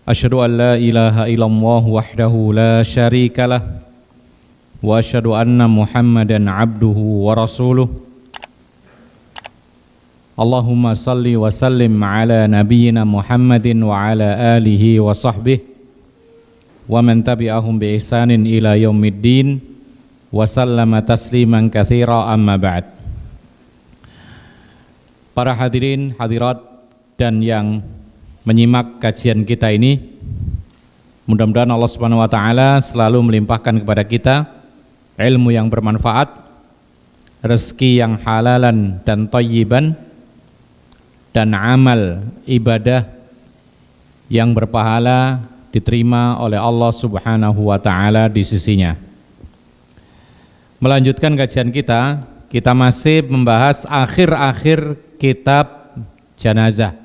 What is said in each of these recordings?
Asyhadu an la ilaha illallah wahdahu la syarikalah wa asyhadu anna Muhammadan abduhu wa rasuluh. Allahumma salli wa sallim ala nabiyyina Muhammadin wa ala alihi wa sahbihi wa man tabi'ahum bi ihsanin ila yaumiddin wa sallama tasliman katsira, amma ba'd. Para hadirin hadirat dan yang menyimak kajian kita ini, mudah-mudahan Allah Subhanahu wa taala selalu melimpahkan kepada kita ilmu yang bermanfaat, rezeki yang halalan dan thayyiban, dan amal ibadah yang berpahala diterima oleh Allah Subhanahu wa taala di sisinya. Melanjutkan kajian kita masih membahas akhir-akhir kitab jenazah.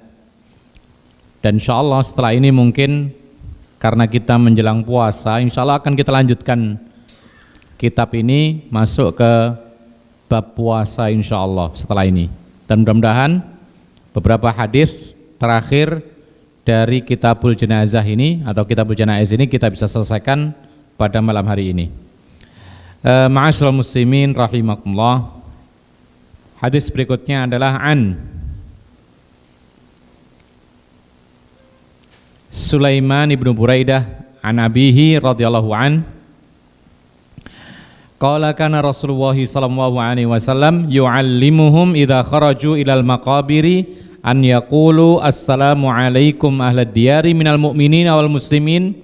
Dan insyaallah setelah ini mungkin karena kita menjelang puasa, insyaallah akan kita lanjutkan kitab ini masuk ke bab puasa insyaallah setelah ini. Dan mudah-mudahan beberapa hadis terakhir dari kitabul jenazah ini atau kitabul janaiz ini kita bisa selesaikan pada malam hari ini. Ma'asyiral muslimin rahimakumullah. Hadis berikutnya adalah an Sulaiman ibnu Buraidah an abihi radhiyallahu an qala kana Rasulullah sallallahu alaihi wasallam yu'allimuhum idza kharaju ilal maqabiri an yaqulu assalamu alaikum ahlad diyari minal mu'minina wal muslimin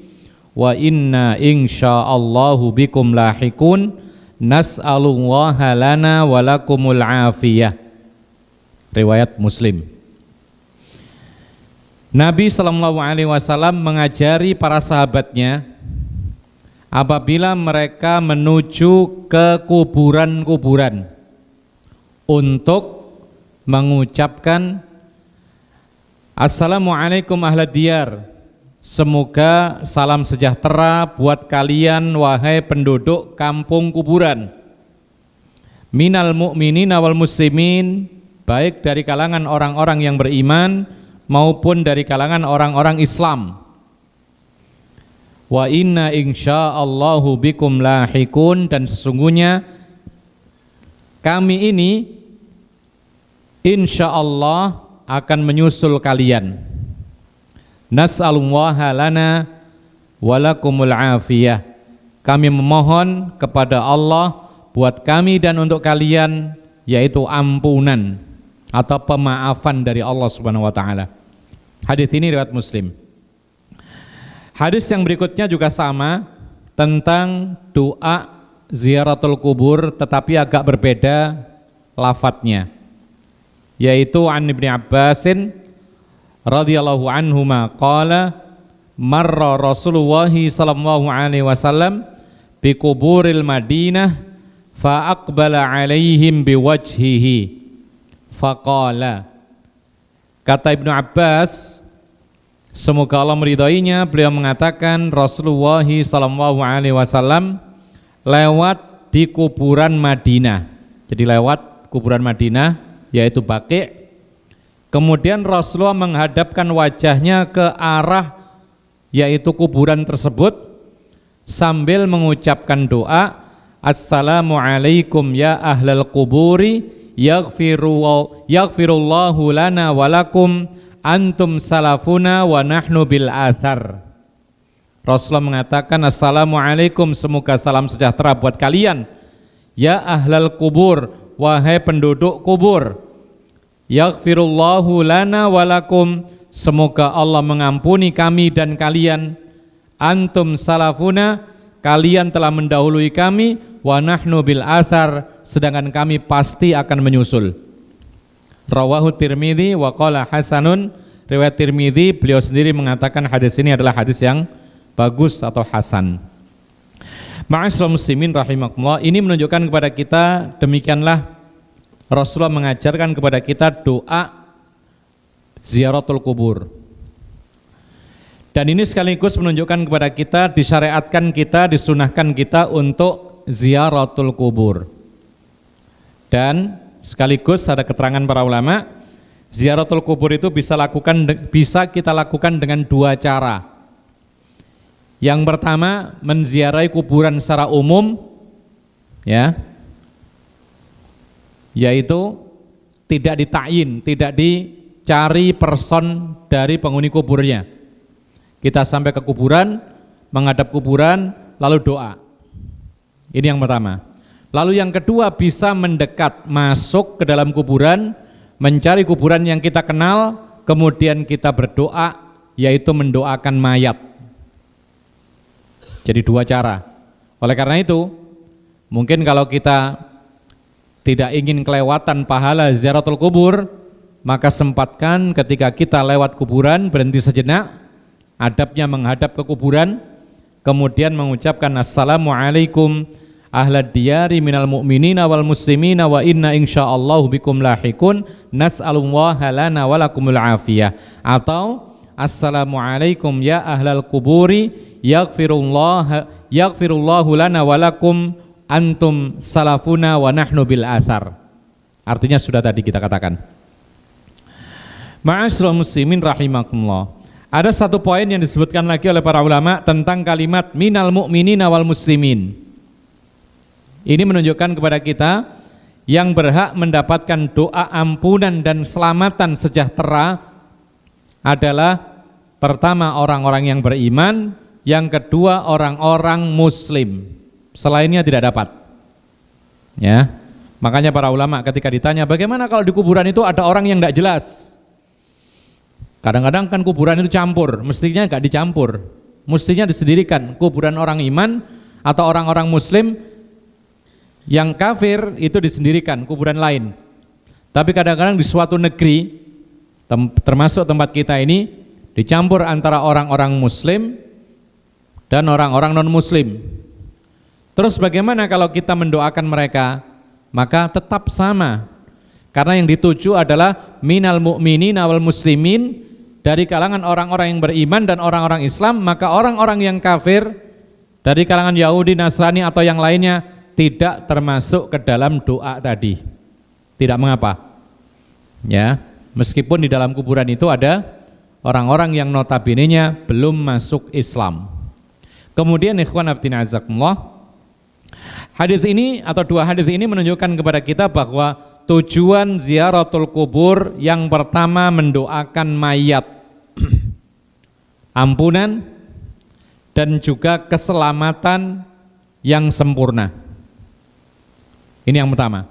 wa inna insyaallahu bikum lahiqun nas'alullaha lana wa lakumul afiyah. Riwayat Muslim. Nabi sallallahu alaihi wasallam mengajari para sahabatnya apabila mereka menuju ke kuburan-kuburan untuk mengucapkan assalamualaikum ahlad diyar, semoga salam sejahtera buat kalian wahai penduduk kampung kuburan, minal mu'minina wal muslimin, baik dari kalangan orang-orang yang beriman maupun dari kalangan orang-orang Islam. Wa inna insyaallahu bikum lahiqun, dan sesungguhnya kami ini insyaallah akan menyusul kalian. Nas'alullaha lana wa lakumul afiyah. Kami memohon kepada Allah buat kami dan untuk kalian, yaitu ampunan atau pemaafan dari Allah Subhanahu wa taala. Hadis ini riwayat Muslim. Hadis yang berikutnya juga sama, tentang doa ziaratul kubur, tetapi agak berbeda lafadznya, yaitu an Ibnu Abbasin radhiyallahu anhuma qala marra Rasulullah sallallahu alaihi wasallam bi kuburil Madinah fa aqbala alaihim biwajhihi faqala. Kata Ibnu Abbas, semoga Allah meridhoinya, beliau mengatakan Rasulullah sallallahu alaihi wasallam lewat di kuburan Madinah. Jadi lewat kuburan Madinah, yaitu Baqi'. Kemudian Rasulullah menghadapkan wajahnya ke arah yaitu kuburan tersebut sambil mengucapkan doa, assalamualaikum ya ahlal kuburi yaghfirullahu lana walakum antum salafuna wa nahnu bil athar. Rasulullah mengatakan assalamualaikum, semoga salam sejahtera buat kalian ya ahlal kubur, wahai penduduk kubur, yaghfirullahu lana walakum, semoga Allah mengampuni kami dan kalian, antum salafuna, kalian telah mendahului kami, wa nahnu bil athar, sedangkan kami pasti akan menyusul. Rawahu Tirmidzi wa qala hasanun. Riwayat Tirmidzi, beliau sendiri mengatakan hadis ini adalah hadis yang bagus atau hasan. Ma'asyiral muslimin rahimakumullah, ini menunjukkan kepada kita demikianlah Rasulullah mengajarkan kepada kita doa ziaratul kubur. Dan ini sekaligus menunjukkan kepada kita disyariatkan kita, disunahkan kita untuk ziaratul kubur. Dan sekaligus ada keterangan para ulama, ziaratul kubur itu bisa kita lakukan dengan dua cara. Yang pertama, menziarahi kuburan secara umum, ya, yaitu tidak ditakyin, tidak dicari person dari penghuni kuburnya. Kita sampai ke kuburan, menghadap kuburan, lalu doa. Ini yang pertama. Lalu yang kedua, bisa mendekat, masuk ke dalam kuburan, mencari kuburan yang kita kenal, kemudian kita berdoa, yaitu mendoakan mayat. Jadi dua cara. Oleh karena itu, mungkin kalau kita tidak ingin kelewatan pahala ziaratul kubur, maka sempatkan ketika kita lewat kuburan, berhenti sejenak, adabnya menghadap ke kuburan, kemudian mengucapkan assalamualaikum ahlad diyari minal mu'minina wal muslimina wa inna insyaallahu bikum lahikun nas'alullaha lana walakumul afiyah, atau assalamualaikum ya ahlal kuburi yaghfirullahu lana walakum antum salafuna wa nahnu bil athar. Artinya sudah tadi kita katakan. Ma'asyiral muslimin rahimakumullah. Ada satu poin yang disebutkan lagi oleh para ulama tentang kalimat minal mu'minina wal muslimin. Ini menunjukkan kepada kita yang berhak mendapatkan doa ampunan dan selamatan sejahtera adalah pertama orang-orang yang beriman, yang kedua orang-orang muslim. Selainnya tidak dapat. Ya. Makanya para ulama ketika ditanya bagaimana kalau di kuburan itu ada orang yang tidak jelas. Kadang-kadang kan kuburan itu campur, mestinya enggak dicampur. Mestinya disendirikan. Kuburan orang iman atau orang-orang muslim, yang kafir itu disendirikan, kuburan lain. Tapi kadang-kadang di suatu negeri, termasuk tempat kita ini, dicampur antara orang-orang muslim dan orang-orang non-muslim. Terus bagaimana kalau kita mendoakan mereka? Maka tetap sama. Karena yang dituju adalah minal mu'minina wal muslimin, dari kalangan orang-orang yang beriman dan orang-orang Islam. Maka orang-orang yang kafir dari kalangan Yahudi, Nasrani atau yang lainnya tidak termasuk ke dalam doa tadi. Tidak mengapa. Ya, meskipun di dalam kuburan itu ada orang-orang yang notabene-nya belum masuk Islam. Kemudian ikhwan fillah azakumullah, hadis ini atau dua hadis ini menunjukkan kepada kita bahwa tujuan ziaratul kubur yang pertama mendoakan mayat, ampunan dan juga keselamatan yang sempurna. Ini yang pertama.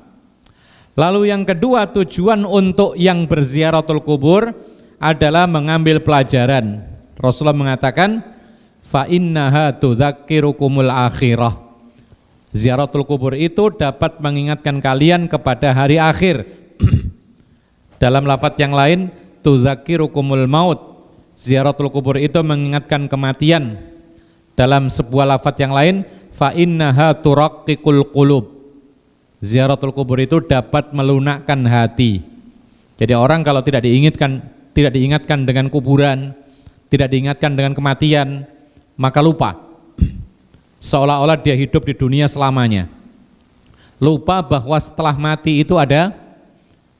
Lalu yang kedua, tujuan untuk yang berziaratul kubur adalah mengambil pelajaran. Rasulullah mengatakan, fa innaha tudzakirukumul akhirah. Ziaratul kubur itu dapat mengingatkan kalian kepada hari akhir. Dalam lafaz yang lain, tudzakirukumul maut. Ziaratul kubur itu mengingatkan kematian. Dalam sebuah lafaz yang lain, fa innaha turaqqiqul qulub. Ziaratul kubur itu dapat melunakkan hati. Jadi orang kalau tidak diingatkan dengan kuburan, tidak diingatkan dengan kematian, maka lupa. Seolah-olah dia hidup di dunia selamanya. Lupa bahwa setelah mati itu ada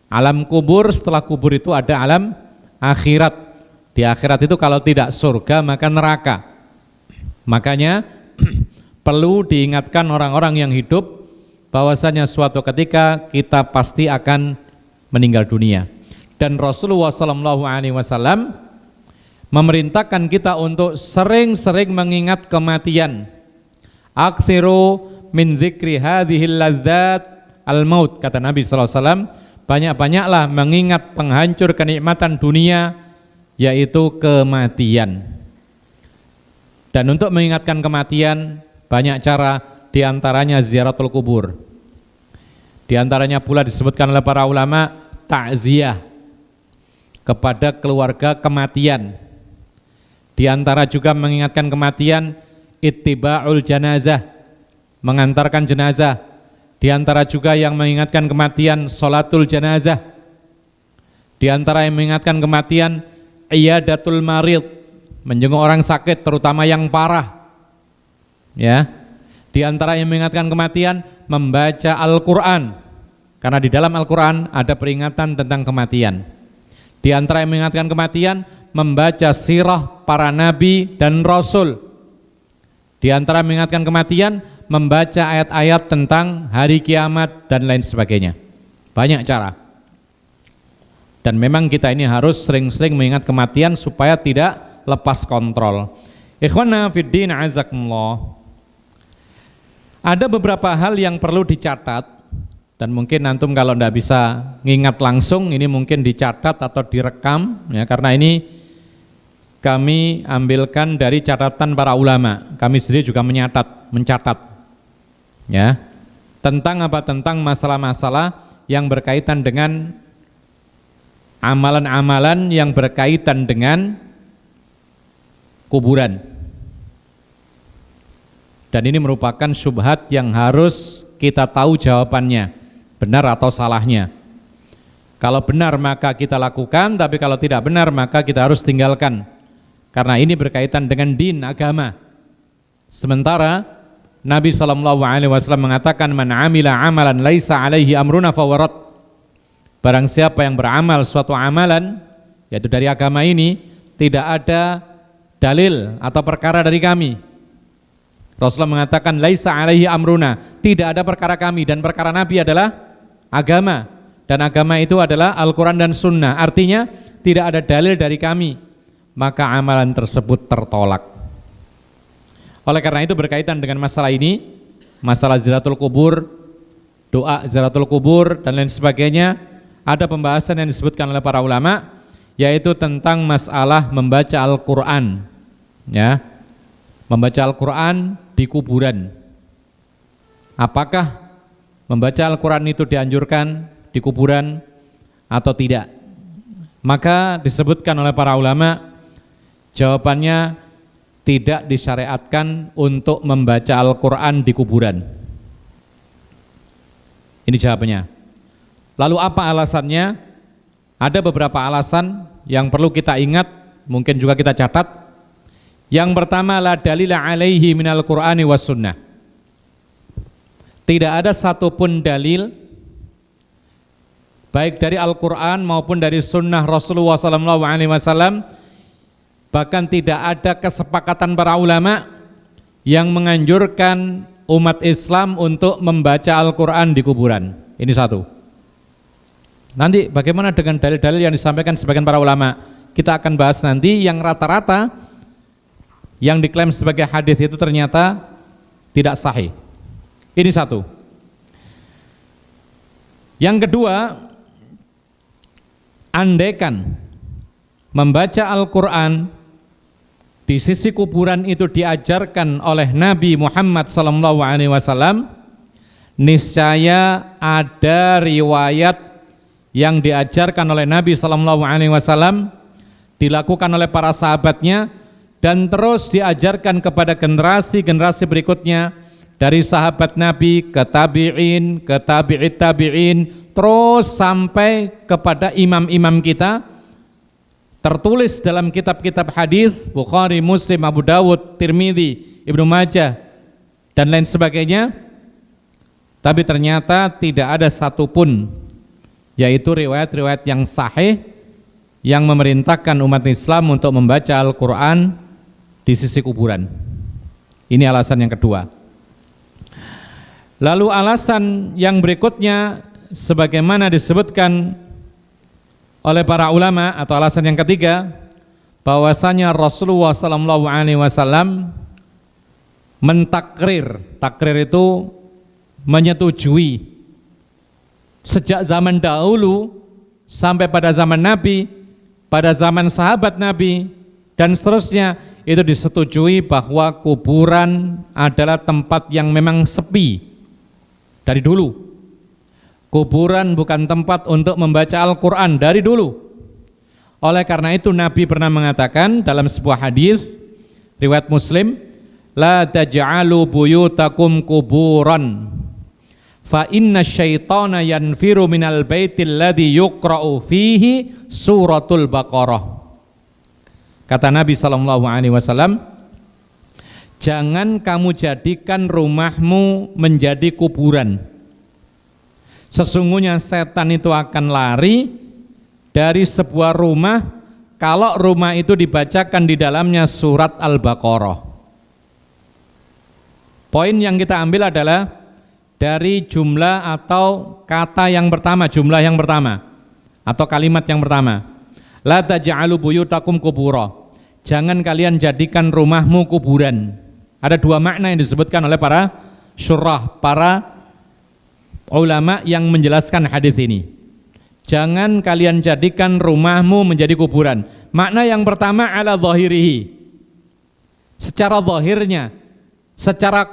alam kubur, setelah kubur itu ada alam akhirat. Di akhirat itu kalau tidak surga maka neraka. Makanya perlu diingatkan orang-orang yang hidup bahwasanya suatu ketika kita pasti akan meninggal dunia. Dan Rasulullah SAW memerintahkan kita untuk sering-sering mengingat kematian. Aksiru min dzikri hadhil ladzat al-maut, kata Nabi SAW, banyak-banyaklah mengingat penghancur kenikmatan dunia, yaitu kematian. Dan untuk mengingatkan kematian banyak cara, diantaranya ziaratul kubur. Diantaranya pula disebutkan oleh para ulama takziah kepada keluarga kematian. Di antara juga mengingatkan kematian ittiba'ul janazah, mengantarkan jenazah. Di antara juga yang mengingatkan kematian sholatul janazah. Di antara yang mengingatkan kematian iyadatul marid, menjenguk orang sakit terutama yang parah. Ya. Di antara yang mengingatkan kematian membaca Al-Qur'an. Karena di dalam Al-Qur'an ada peringatan tentang kematian. Di antara yang mengingatkan kematian membaca sirah para nabi dan rasul. Di antara mengingatkan kematian, membaca ayat-ayat tentang hari kiamat dan lain sebagainya. Banyak cara. Dan memang kita ini harus sering-sering mengingat kematian supaya tidak lepas kontrol. Ikhwana fiddin azakumullah. Ada beberapa hal yang perlu dicatat, dan mungkin antum kalau tidak bisa ngingat langsung, ini mungkin dicatat atau direkam ya, karena ini kami ambilkan dari catatan para ulama. Kami sendiri juga mencatat ya, tentang apa? Tentang masalah-masalah yang berkaitan dengan amalan-amalan yang berkaitan dengan kuburan. Dan ini merupakan syubhat yang harus kita tahu jawabannya, benar atau salahnya. Kalau benar maka kita lakukan, tapi kalau tidak benar maka kita harus tinggalkan. Karena ini berkaitan dengan din, agama. Sementara Nabi SAW mengatakan, man amila amalan laisa alaihi amruna fawarat. Barang siapa yang beramal suatu amalan, yaitu dari agama ini, tidak ada dalil atau perkara dari kami. Rasulullah mengatakan, laisa alaihi amruna, tidak ada perkara kami, dan perkara Nabi adalah agama. Dan agama itu adalah Al-Quran dan Sunnah. Artinya tidak ada dalil dari kami, maka amalan tersebut tertolak. Oleh karena itu berkaitan dengan masalah ini, masalah ziyaratul kubur, doa ziyaratul kubur dan lain sebagainya, ada pembahasan yang disebutkan oleh para ulama, yaitu tentang masalah membaca Al-Quran ya, membaca Al-Quran di kuburan. Apakah membaca Al-Quran itu dianjurkan di kuburan atau tidak? Maka disebutkan oleh para ulama, jawabannya tidak disyariatkan untuk membaca Al-Quran di kuburan. Ini jawabannya. Lalu apa alasannya? Ada beberapa alasan yang perlu kita ingat, mungkin juga kita catat. Yang pertama, la dalila alaihi minal Qur'ani was sunnah. Tidak ada satupun dalil baik dari Al-Quran maupun dari sunnah Rasulullah SAW, bahkan tidak ada kesepakatan para ulama yang menganjurkan umat Islam untuk membaca Al-Quran di kuburan. Ini satu. Nanti bagaimana dengan dalil-dalil yang disampaikan sebagian para ulama? Kita akan bahas nanti yang rata-rata yang diklaim sebagai hadis itu ternyata tidak sahih. Ini satu. Yang kedua, andaikan membaca Al-Quran di sisi kuburan itu diajarkan oleh Nabi Muhammad SAW, niscaya ada riwayat yang diajarkan oleh Nabi SAW, dilakukan oleh para sahabatnya, dan terus diajarkan kepada generasi-generasi berikutnya, dari sahabat Nabi ke tabi'in, ke tabi'it tabi'in, terus sampai kepada imam-imam kita, tertulis dalam kitab-kitab hadis Bukhari, Muslim, Abu Dawud, Tirmidzi, Ibnu Majah dan lain sebagainya. Tapi ternyata tidak ada satupun, yaitu riwayat-riwayat yang sahih yang memerintahkan umat Islam untuk membaca Al-Quran di sisi kuburan. Ini alasan yang kedua. Lalu alasan yang berikutnya, sebagaimana disebutkan oleh para ulama, atau alasan yang ketiga, bahwasanya Rasulullah SAW mentakrir, takrir itu menyetujui, sejak zaman dahulu sampai pada zaman Nabi, pada zaman sahabat Nabi dan seterusnya, itu disetujui bahwa kuburan adalah tempat yang memang sepi dari dulu. Kuburan bukan tempat untuk membaca Al-Quran dari dulu. Oleh karena itu Nabi pernah mengatakan dalam sebuah hadis riwayat Muslim, la taj'alu buyutakum kuburan fa inna syaitana yanfiru minal baitil ladzi yuqra'u fihi suratul Baqarah. Kata Nabi SAW, jangan kamu jadikan rumahmu menjadi kuburan. Sesungguhnya setan itu akan lari dari sebuah rumah kalau rumah itu dibacakan di dalamnya surat Al-Baqarah. Poin yang kita ambil adalah dari jumlah atau kata yang pertama, jumlah yang pertama atau kalimat yang pertama. La taj'alu buyutakum qubura. Jangan kalian jadikan rumahmu kuburan. Ada dua makna yang disebutkan oleh para syurah, para ulama yang menjelaskan hadis ini. Jangan kalian jadikan rumahmu menjadi kuburan. Makna yang pertama ala zahirihi. Secara zahirnya, secara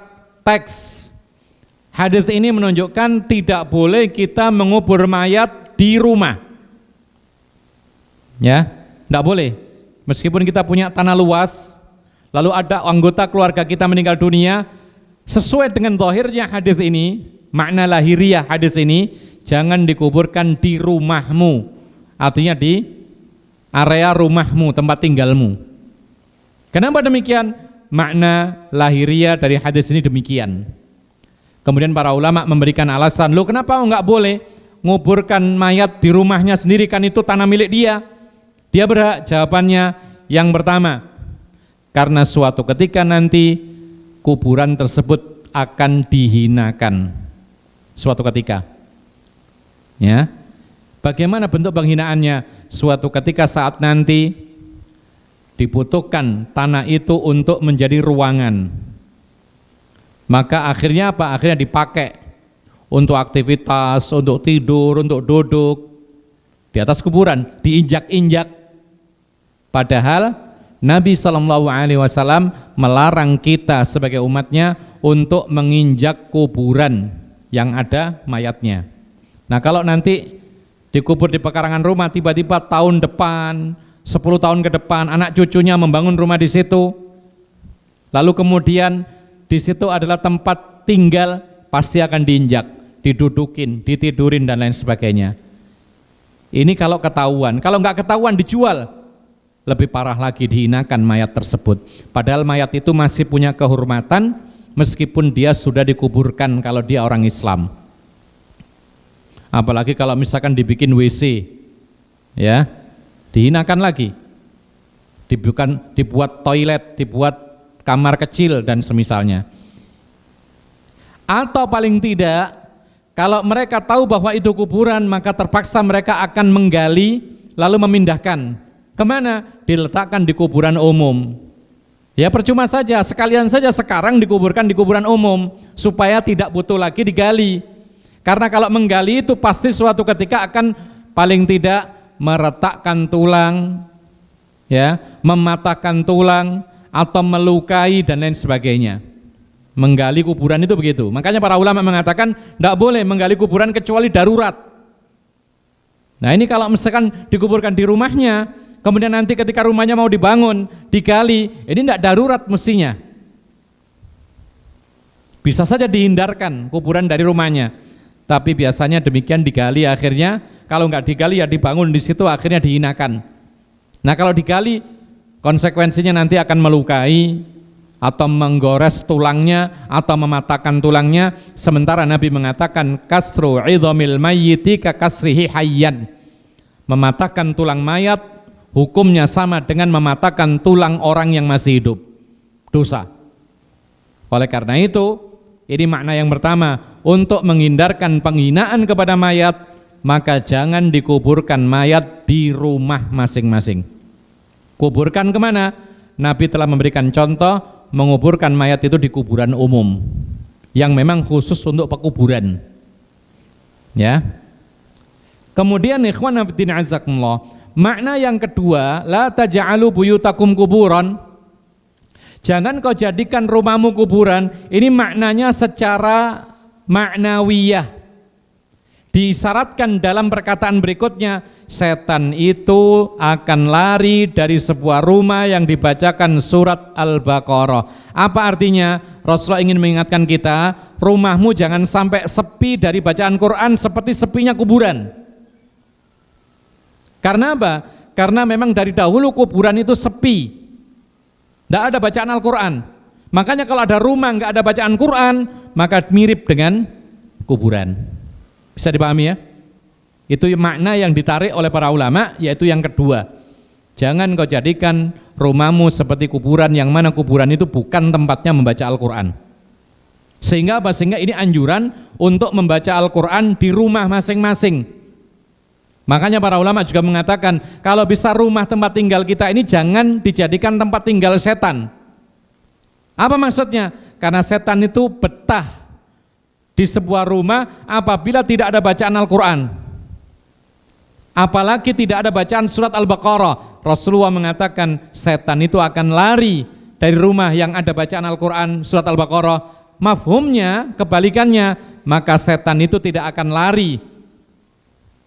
teks, hadis ini menunjukkan tidak boleh kita mengubur mayat di rumah. Ya, tidak boleh. Meskipun kita punya tanah luas, lalu ada anggota keluarga kita meninggal dunia, sesuai dengan zahirnya hadis ini, makna lahiriah hadis ini, jangan dikuburkan di rumahmu. Artinya di area rumahmu, tempat tinggalmu. Kenapa demikian? Makna lahiriah dari hadis ini demikian. Kemudian para ulama memberikan alasan, loh kenapa enggak boleh nguburkan mayat di rumahnya sendiri, kan itu tanah milik dia. Dia berhak. Jawabannya yang pertama, karena suatu ketika nanti kuburan tersebut akan dihinakan. Suatu ketika. Ya. Bagaimana bentuk penghinaannya? Suatu ketika saat nanti dibutuhkan tanah itu untuk menjadi ruangan. Maka akhirnya apa? Akhirnya dipakai untuk aktivitas, untuk tidur, untuk duduk di atas kuburan, diinjak-injak. Padahal Nabi SAW melarang kita sebagai umatnya untuk menginjak kuburan yang ada mayatnya. Nah, kalau nanti dikubur di pekarangan rumah, tiba-tiba tahun depan, 10 tahun ke depan, anak cucunya membangun rumah di situ, lalu kemudian di situ adalah tempat tinggal, pasti akan diinjak, didudukin, ditidurin dan lain sebagainya. Ini kalau ketahuan. Kalau nggak ketahuan dijual, lebih parah lagi, dihinakan mayat tersebut. Padahal mayat itu masih punya kehormatan meskipun dia sudah dikuburkan kalau dia orang Islam. Apalagi kalau misalkan dibikin WC, ya, dihinakan lagi. Dibuat toilet, dibuat kamar kecil dan semisalnya. Atau paling tidak, kalau mereka tahu bahwa itu kuburan, maka terpaksa mereka akan menggali lalu memindahkan. Kemana? Diletakkan di kuburan umum. Ya percuma saja, sekalian saja sekarang dikuburkan di kuburan umum supaya tidak butuh lagi digali. Karena kalau menggali itu pasti suatu ketika akan paling tidak meretakkan tulang, ya, mematahkan tulang atau melukai dan lain sebagainya. Menggali kuburan itu begitu. Makanya para ulama mengatakan tidak boleh menggali kuburan kecuali darurat. Nah ini kalau misalkan dikuburkan di rumahnya, kemudian nanti ketika rumahnya mau dibangun, digali, ini tidak darurat mestinya. Bisa saja dihindarkan kuburan dari rumahnya, tapi biasanya demikian digali akhirnya, kalau nggak digali ya dibangun di situ akhirnya dihinakan. Nah kalau digali, konsekuensinya nanti akan melukai atau menggores tulangnya atau mematahkan tulangnya. Sementara Nabi mengatakan kasru idhamil mayyiti ka kasrihi hayyan. Mematahkan tulang mayat hukumnya sama dengan mematahkan tulang orang yang masih hidup. Dosa. Oleh karena itu, ini makna yang pertama, untuk menghindarkan penghinaan kepada mayat, maka jangan dikuburkan mayat di rumah masing-masing. Kuburkan kemana? Nabi telah memberikan contoh, menguburkan mayat itu di kuburan umum yang memang khusus untuk pekuburan. Ya. Kemudian ikhwan fillah azakumullah, makna yang kedua, la taj'alu buyutakum kuburan. Jangan kau jadikan rumahmu kuburan. Ini maknanya secara maknawiyah. Diisyaratkan dalam perkataan berikutnya, setan itu akan lari dari sebuah rumah yang dibacakan surat Al-Baqarah. Apa artinya? Rasulullah ingin mengingatkan kita, rumahmu jangan sampai sepi dari bacaan Quran seperti sepinya kuburan. Karena apa? Karena memang dari dahulu kuburan itu sepi, tidak ada bacaan Al-Quran. Makanya kalau ada rumah nggak ada bacaan Quran, maka mirip dengan kuburan. Bisa dipahami ya? Itu makna yang ditarik oleh para ulama, yaitu yang kedua. Jangan kau jadikan rumahmu seperti kuburan, yang mana kuburan itu bukan tempatnya membaca Al-Quran. Sehingga apa? Sehingga ini anjuran untuk membaca Al-Quran di rumah masing-masing. Makanya para ulama juga mengatakan kalau bisa rumah tempat tinggal kita ini jangan dijadikan tempat tinggal setan. Apa maksudnya? Karena setan itu betah di sebuah rumah apabila tidak ada bacaan Al-Quran, apalagi tidak ada bacaan surat Al-Baqarah. Rasulullah mengatakan setan itu akan lari dari rumah yang ada bacaan Al-Quran surat Al-Baqarah. Mafhumnya kebalikannya, maka setan itu tidak akan lari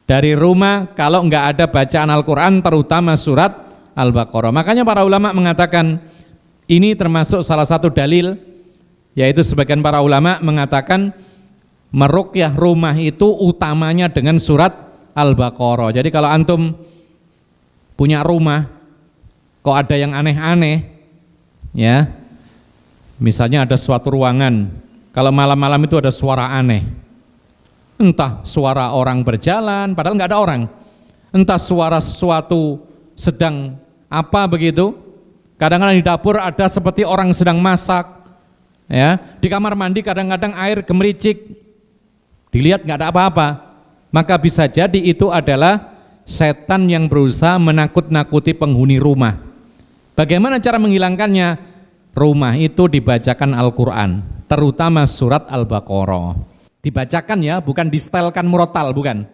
dari rumah kalau enggak ada bacaan Al-Quran, terutama surat Al-Baqarah. Makanya para ulama mengatakan ini termasuk salah satu dalil, yaitu sebagian para ulama mengatakan meruqyah rumah itu utamanya dengan surat Al-Baqarah. Jadi kalau antum punya rumah kok ada yang aneh-aneh, ya, misalnya ada suatu ruangan, kalau malam-malam itu ada suara aneh, entah suara orang berjalan padahal nggak ada orang, entah suara sesuatu sedang apa begitu. Kadang-kadang di dapur ada seperti orang sedang masak, ya, di kamar mandi kadang-kadang air gemericik, dilihat nggak ada apa-apa, maka bisa jadi itu adalah setan yang berusaha menakut-nakuti penghuni rumah. Bagaimana cara menghilangkannya? Rumah itu dibacakan Al-Quran, terutama surat Al-Baqarah. Dibacakan ya, bukan distelkan murotal, bukan.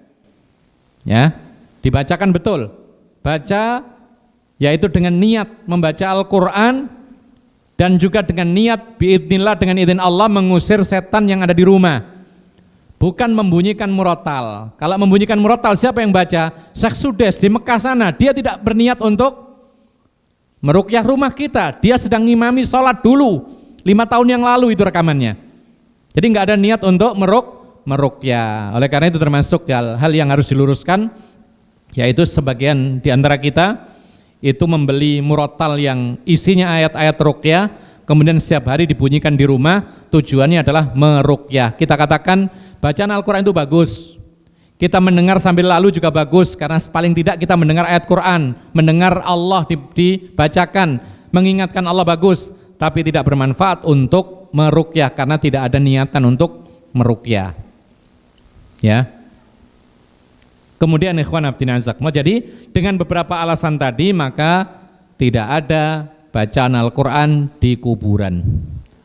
Ya, dibacakan betul. Baca yaitu dengan niat membaca Al-Quran dan juga dengan niat biidznillah, dengan izin Allah mengusir setan yang ada di rumah. Bukan membunyikan murotal. Kalau membunyikan murotal siapa yang baca? Syekh Sudes di Mekah sana, dia tidak berniat untuk meruqyah rumah kita, dia sedang ngimami sholat dulu 5 tahun yang lalu itu rekamannya. Jadi nggak ada niat untuk meruqyah. Oleh karena itu termasuk hal yang harus diluruskan, yaitu sebagian di antara kita itu membeli murotal yang isinya ayat-ayat ruqyah, kemudian setiap hari dibunyikan di rumah, tujuannya adalah meruqyah. Kita katakan bacaan Al-Quran itu bagus, kita mendengar sambil lalu juga bagus, karena paling tidak kita mendengar ayat Quran, mendengar Allah dibacakan, mengingatkan Allah bagus, tapi tidak bermanfaat untuk meruqyah karena tidak ada niatan untuk meruqyah. Ya. Kemudian ikhwan fillah azakumullah, jadi dengan beberapa alasan tadi maka tidak ada bacaan Al-Quran di kuburan.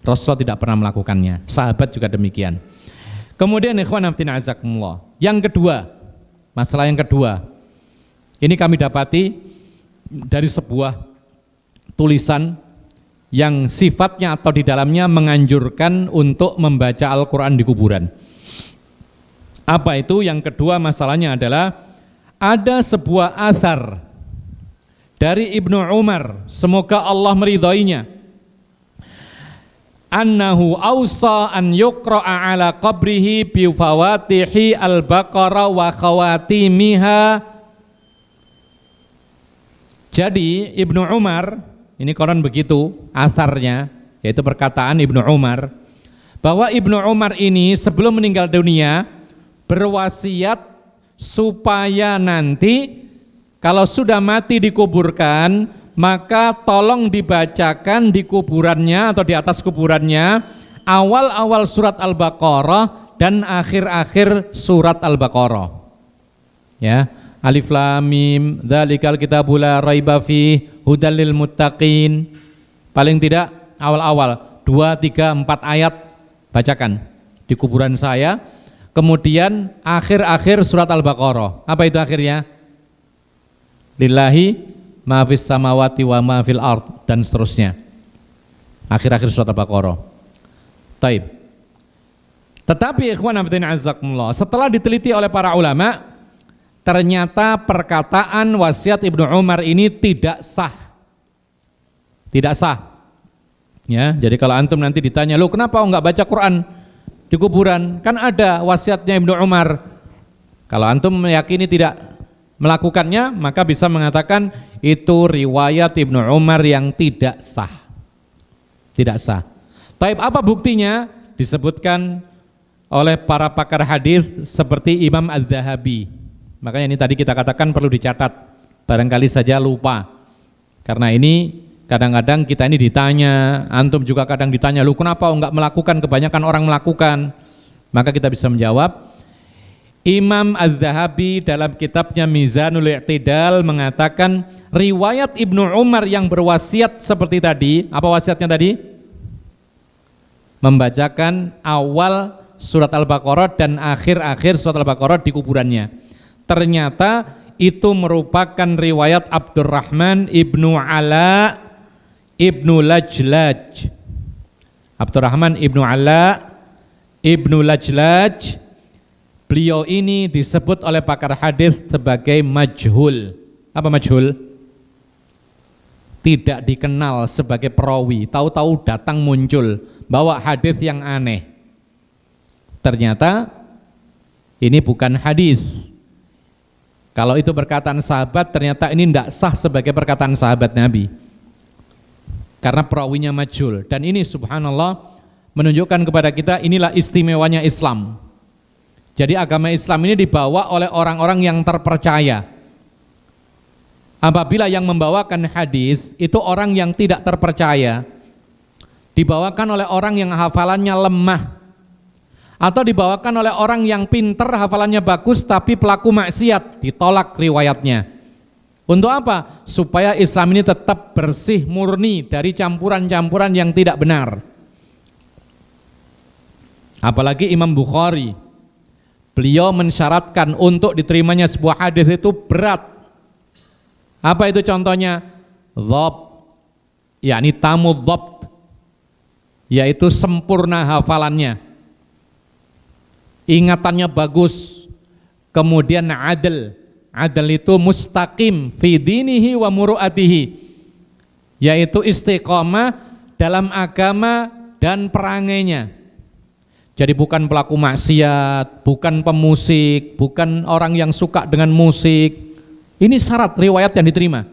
Rasulullah tidak pernah melakukannya, sahabat juga demikian. Kemudian ikhwan fillah azakumullah, yang kedua, masalah yang kedua, ini kami dapati dari sebuah tulisan yang sifatnya atau di dalamnya menganjurkan untuk membaca Al-Quran di kuburan. Apa itu? Yang kedua masalahnya adalah ada sebuah athar dari Ibnu Umar, semoga Allah meridhoinya, annahu awsa an yuqra'a ala qabrihi bi fawatihi al-Baqarah wa khawatimiha. Jadi Ibnu Umar, ini koran begitu asarnya, yaitu perkataan Ibnu Umar, bahwa Ibnu Umar ini sebelum meninggal dunia berwasiat supaya nanti kalau sudah mati dikuburkan, maka tolong dibacakan di kuburannya atau di atas kuburannya awal-awal surat Al-Baqarah dan akhir-akhir surat Al-Baqarah. Ya, Alif Lam Mim, dzalikal kitabul la raiba fihi hudal lil muttaqin. Paling tidak awal-awal 2, 3, 4 ayat bacakan di kuburan saya. Kemudian akhir-akhir surat Al-Baqarah. Apa itu akhirnya? Lillahi ma fis samawati wa ma fil ard, dan seterusnya. Akhir-akhir surat Al-Baqarah. Taib. Tetapi ikhwan fillah azakumullah, setelah diteliti oleh para ulama, ternyata perkataan wasiat Ibnu Umar ini tidak sah. Tidak sah. Ya, jadi kalau antum nanti ditanya, "Lu kenapa enggak baca Quran di kuburan? Kan ada wasiatnya Ibnu Umar." Kalau antum meyakini tidak melakukannya, maka bisa mengatakan itu riwayat Ibnu Umar yang tidak sah. Tidak sah. Taib, apa buktinya? Disebutkan oleh para pakar hadis seperti Imam Az-Zahabi. Makanya ini tadi kita katakan perlu dicatat, barangkali saja lupa. Karena ini Kadang-kadang kita ini ditanya, antum juga kadang ditanya, lu kenapa enggak melakukan, kebanyakan orang melakukan. Maka kita bisa menjawab, Imam Az-Zahabi dalam kitabnya Mizanul I'tidal mengatakan riwayat Ibnu Umar yang berwasiat seperti tadi, apa wasiatnya tadi? Membacakan awal surat Al-Baqarah dan akhir-akhir surat Al-Baqarah di kuburannya. Ternyata itu merupakan riwayat Abdurrahman Ibnu Ala Ibnu Lajlaj. Abdurrahman Ibnu Ala Ibnu Lajlaj, beliau ini disebut oleh pakar hadis sebagai majhul. Apa majhul? Tidak dikenal sebagai perawi, tahu-tahu datang muncul bawa hadis yang aneh. Ternyata ini bukan hadis. Kalau itu perkataan sahabat, ternyata ini tidak sah sebagai perkataan sahabat Nabi, karena perawinya majhul. Dan ini subhanallah menunjukkan kepada kita inilah istimewanya Islam. Jadi agama Islam ini dibawa oleh orang-orang yang terpercaya. Apabila yang membawakan hadis itu orang yang tidak terpercaya, dibawakan oleh orang yang hafalannya lemah, atau dibawakan oleh orang yang pinter, hafalannya bagus tapi pelaku maksiat, ditolak riwayatnya. Untuk apa? Supaya Islam ini tetap bersih, murni dari campuran-campuran yang tidak benar. Apalagi Imam Bukhari, beliau mensyaratkan untuk diterimanya sebuah hadis itu berat. Apa itu contohnya? Dhabt, yakni tamu dhabt, yaitu sempurna hafalannya, ingatannya bagus, kemudian adil. Adil itu mustaqim fi dinihi wa muru'atihi, yaitu istiqomah dalam agama dan perangainya. Jadi bukan pelaku maksiat, bukan pemusik, bukan orang yang suka dengan musik. Ini syarat riwayat yang diterima.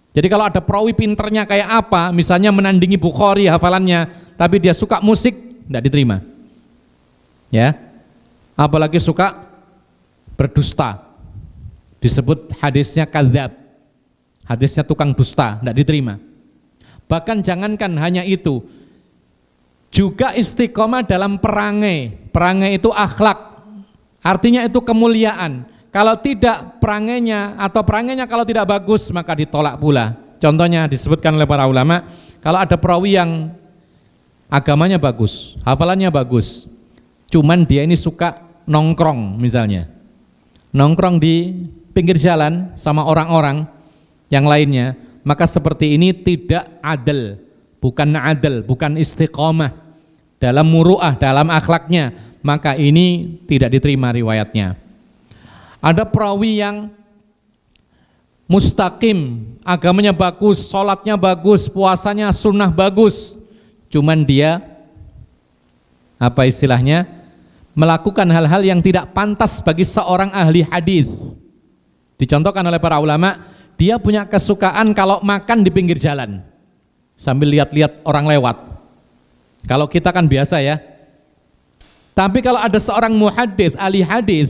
Jadi kalau ada perawi pinternya kayak apa, misalnya menandingi Bukhari hafalannya, tapi dia suka musik, tidak diterima. Ya, apalagi suka berdusta, disebut hadisnya kadzab, hadisnya tukang dusta, tidak diterima. Bahkan jangankan hanya itu, juga istiqomah dalam perangai. Perangai itu akhlak, artinya itu kemuliaan. Kalau tidak perangainya, atau perangainya kalau tidak bagus, maka ditolak pula. Contohnya disebutkan oleh para ulama, kalau ada perawi yang agamanya bagus, hafalannya bagus, cuman dia ini suka nongkrong misalnya, nongkrong di pinggir jalan sama orang-orang yang lainnya, maka seperti ini tidak adil, bukan istiqomah dalam muru'ah, dalam akhlaknya, maka ini tidak diterima riwayatnya. Ada perawi yang mustaqim, agamanya bagus, sholatnya bagus, puasanya sunnah bagus, cuman dia apa istilahnya, melakukan hal-hal yang tidak pantas bagi seorang ahli hadis. Dicontohkan oleh para ulama, dia punya kesukaan kalau makan di pinggir jalan sambil lihat-lihat orang lewat. Kalau kita kan biasa ya. Tapi kalau ada seorang muhaddits, ahli hadis,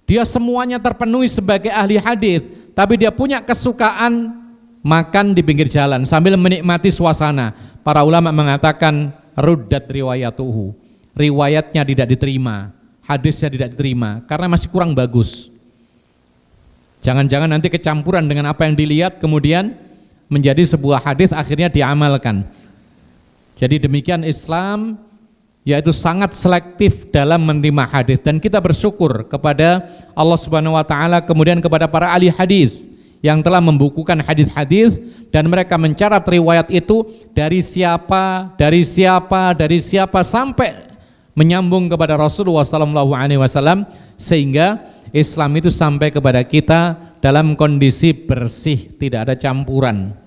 dia semuanya terpenuhi sebagai ahli hadis, tapi dia punya kesukaan makan di pinggir jalan sambil menikmati suasana. Para ulama mengatakan ruddat riwayatuhu, riwayatnya tidak diterima, hadisnya tidak diterima karena masih kurang bagus. Jangan-jangan nanti kecampuran dengan apa yang dilihat kemudian menjadi sebuah hadis akhirnya diamalkan. Jadi demikian Islam, yaitu sangat selektif dalam menerima hadis, dan kita bersyukur kepada Allah Subhanahu wa taala, kemudian kepada para ahli hadis yang telah membukukan hadis-hadis dan mereka mencatat riwayat itu dari siapa sampai menyambung kepada Rasulullah SAW, sehingga Islam itu sampai kepada kita dalam kondisi bersih, tidak ada campuran.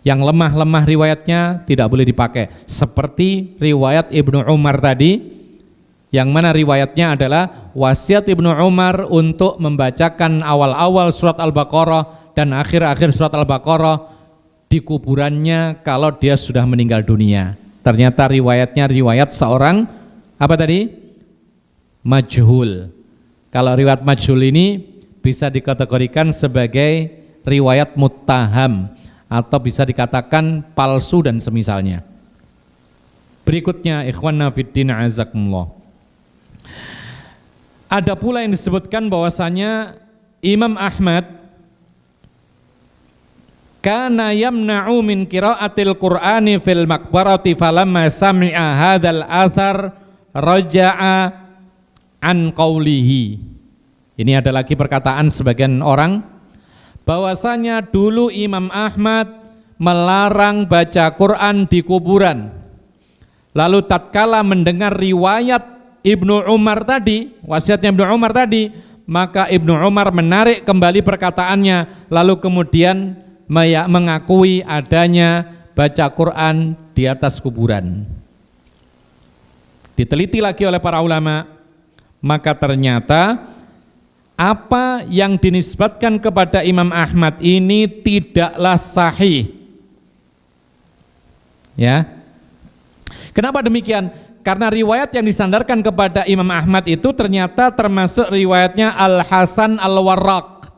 Yang lemah-lemah riwayatnya tidak boleh dipakai, seperti riwayat Ibnu Umar tadi, yang mana riwayatnya adalah wasiat Ibnu Umar untuk membacakan awal-awal surat Al-Baqarah dan akhir-akhir surat Al-Baqarah di kuburannya kalau dia sudah meninggal dunia. Ternyata riwayatnya riwayat seorang apa tadi? Majhul. Kalau riwayat majhul ini bisa dikategorikan sebagai riwayat muttaham, atau bisa dikatakan palsu dan semisalnya. Berikutnya ikhwanna fiddin azakumullah. Ada pula yang disebutkan bahwasanya Imam Ahmad kana yamna'u min qiraatil Qur'ani fil maqbarati falamma sami'a hadzal athar raja'a an qawlihi. Ini ada lagi perkataan sebagian orang bahwasanya dulu Imam Ahmad melarang baca Quran di kuburan. Lalu tatkala mendengar riwayat Ibnu Umar tadi, wasiatnya Ibnu Umar tadi, maka Ibnu Umar menarik kembali perkataannya, lalu kemudian mengakui adanya baca Quran di atas kuburan. Diteliti lagi oleh para ulama, maka ternyata apa yang dinisbatkan kepada Imam Ahmad ini tidaklah sahih. Ya. Kenapa demikian? Karena riwayat yang disandarkan kepada Imam Ahmad itu ternyata termasuk riwayatnya Al-Hasan Al-Warraq.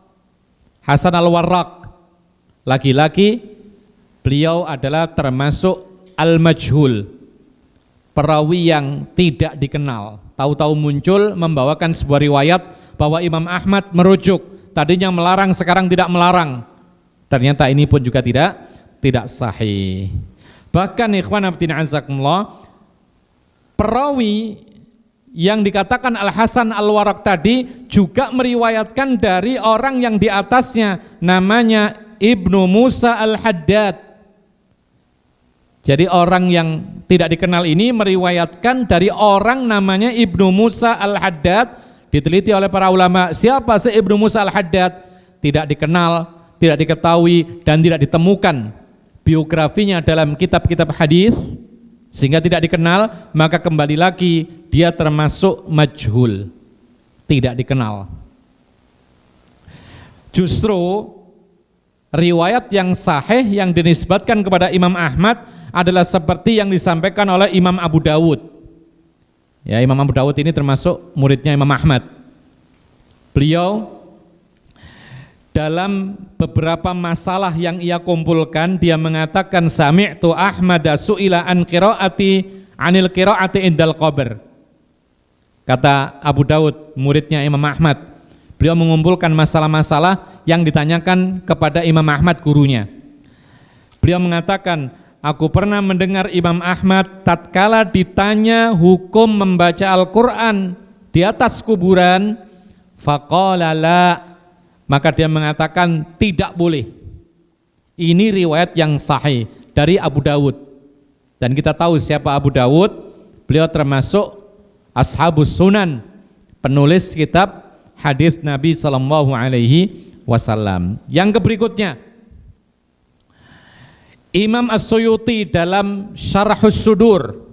Hasan Al-Warraq. Lagi-lagi beliau adalah termasuk Al-Majhul. Perawi yang tidak dikenal. Tahu-tahu muncul membawakan sebuah riwayat bahwa Imam Ahmad merujuk. Tadinya melarang, sekarang tidak melarang. Ternyata ini pun juga tidak sahih. Bahkan ikhwan fillah azakumullah, perawi yang dikatakan Al-Hasan Al-Warraq tadi juga meriwayatkan dari orang yang di atasnya, namanya Ibnu Musa Al-Haddad. Jadi orang yang tidak dikenal ini meriwayatkan dari orang namanya Ibnu Musa Al-Haddad. Diteliti oleh para ulama, siapa sih Ibnu Musa Al-Haddad? Tidak dikenal, tidak diketahui dan tidak ditemukan biografinya dalam kitab-kitab hadis, sehingga tidak dikenal. Maka kembali lagi dia termasuk majhul, tidak dikenal. Justru riwayat yang sahih yang dinisbatkan kepada Imam Ahmad adalah seperti yang disampaikan oleh Imam Abu Dawud. Ya, Imam Abu Dawud ini termasuk muridnya Imam Ahmad. Beliau dalam beberapa masalah yang ia kumpulkan, dia mengatakan sami'tu Ahmad su'ila an qiraati anil qiraati indal qabr. Kata Abu Dawud, muridnya Imam Ahmad, beliau mengumpulkan masalah-masalah yang ditanyakan kepada Imam Ahmad, gurunya. Beliau mengatakan, aku pernah mendengar Imam Ahmad tatkala ditanya hukum membaca Al-Quran di atas kuburan, faqala la, maka dia mengatakan tidak boleh. Ini riwayat yang sahih dari Abu Dawud. Dan kita tahu siapa Abu Dawud, beliau termasuk Ashabus Sunan, penulis kitab hadis Nabi sallallahu alaihi wasallam. Yang berikutnya, Imam As-Suyuti dalam Syarhus Sudur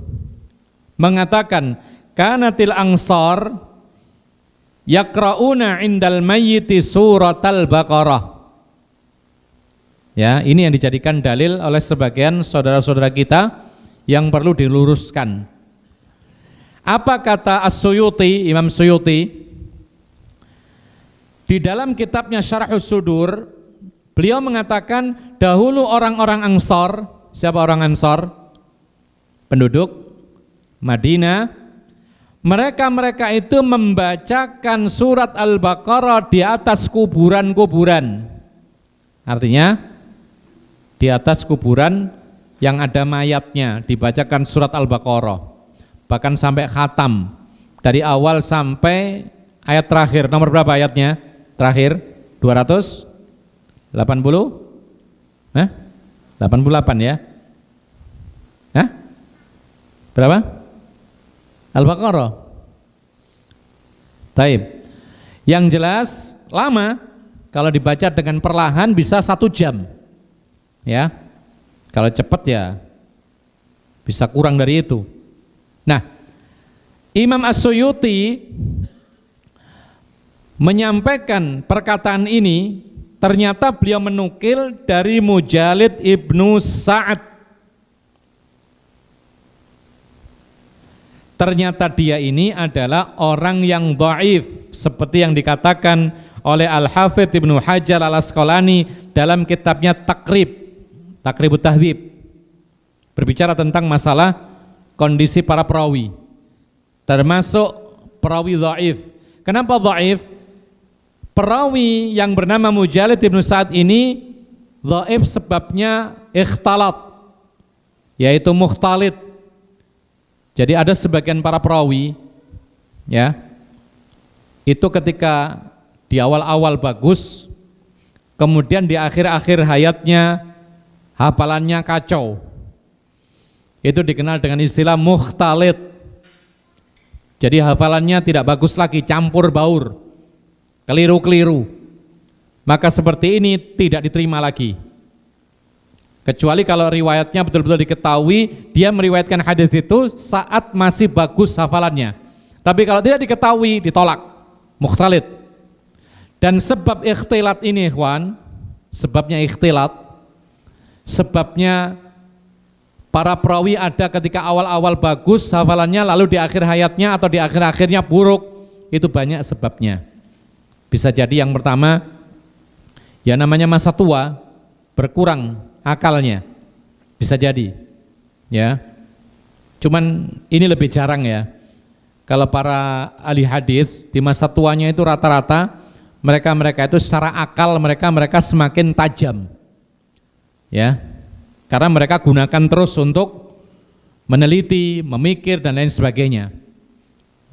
mengatakan, kanatil ansar yaqra'una indal mayyiti suratal Baqarah. Ya, ini yang dijadikan dalil oleh sebagian saudara-saudara kita yang perlu diluruskan. Apa kata As-Suyuti, Imam Suyuti? Di dalam kitabnya Syarhus Sudur, beliau mengatakan dahulu orang-orang Ansar, siapa orang Ansar? Penduduk Madinah. Mereka itu membacakan surat Al-Baqarah di atas kuburan-kuburan. Artinya di atas kuburan yang ada mayatnya dibacakan surat Al-Baqarah. Bahkan sampai khatam. Dari awal sampai ayat terakhir. Nomor berapa ayatnya? Terakhir 280? 88 ya? Hah? Berapa? Al-Baqarah. Taib. Yang jelas lama, kalau dibaca dengan perlahan bisa 1 jam. Ya. Kalau cepat ya bisa kurang dari itu. Nah, Imam As-Suyuti menyampaikan perkataan ini, ternyata beliau menukil dari Mujalid Ibnu Sa'ad. Ternyata dia ini adalah orang yang dhaif, seperti yang dikatakan oleh Al-Hafidz Ibnu Hajar Al-Asqalani dalam kitabnya Taqrib. Taqribut Tahdzib, berbicara tentang masalah kondisi para perawi, termasuk perawi dhaif. Kenapa dhaif? Perawi yang bernama Mujalid bin Sa'ad ini dhaif sebabnya ikhtalat, yaitu mukhtalid. Jadi ada sebagian para perawi, ya, itu ketika di awal-awal bagus, kemudian di akhir-akhir hayatnya hafalannya kacau. Itu dikenal dengan istilah mukhtalid. Jadi hafalannya tidak bagus lagi, campur baur, keliru-keliru. Maka seperti ini tidak diterima lagi. Kecuali kalau riwayatnya betul-betul diketahui, dia meriwayatkan hadis itu saat masih bagus hafalannya. Tapi kalau tidak diketahui, ditolak, mukhtalid. Dan sebab ikhtilat ini, ikhwan, sebabnya ikhtilat, sebabnya para perawi ada ketika awal-awal bagus hafalannya, lalu di akhir hayatnya atau di akhir-akhirnya buruk. Itu banyak sebabnya. Bisa jadi yang pertama, ya namanya masa tua, berkurang akalnya, bisa jadi, ya. Cuman ini lebih jarang ya. Kalau para ahli hadis di masa tuanya itu rata-rata mereka itu secara akal mereka semakin tajam, ya. Karena mereka gunakan terus untuk meneliti, memikir dan lain sebagainya.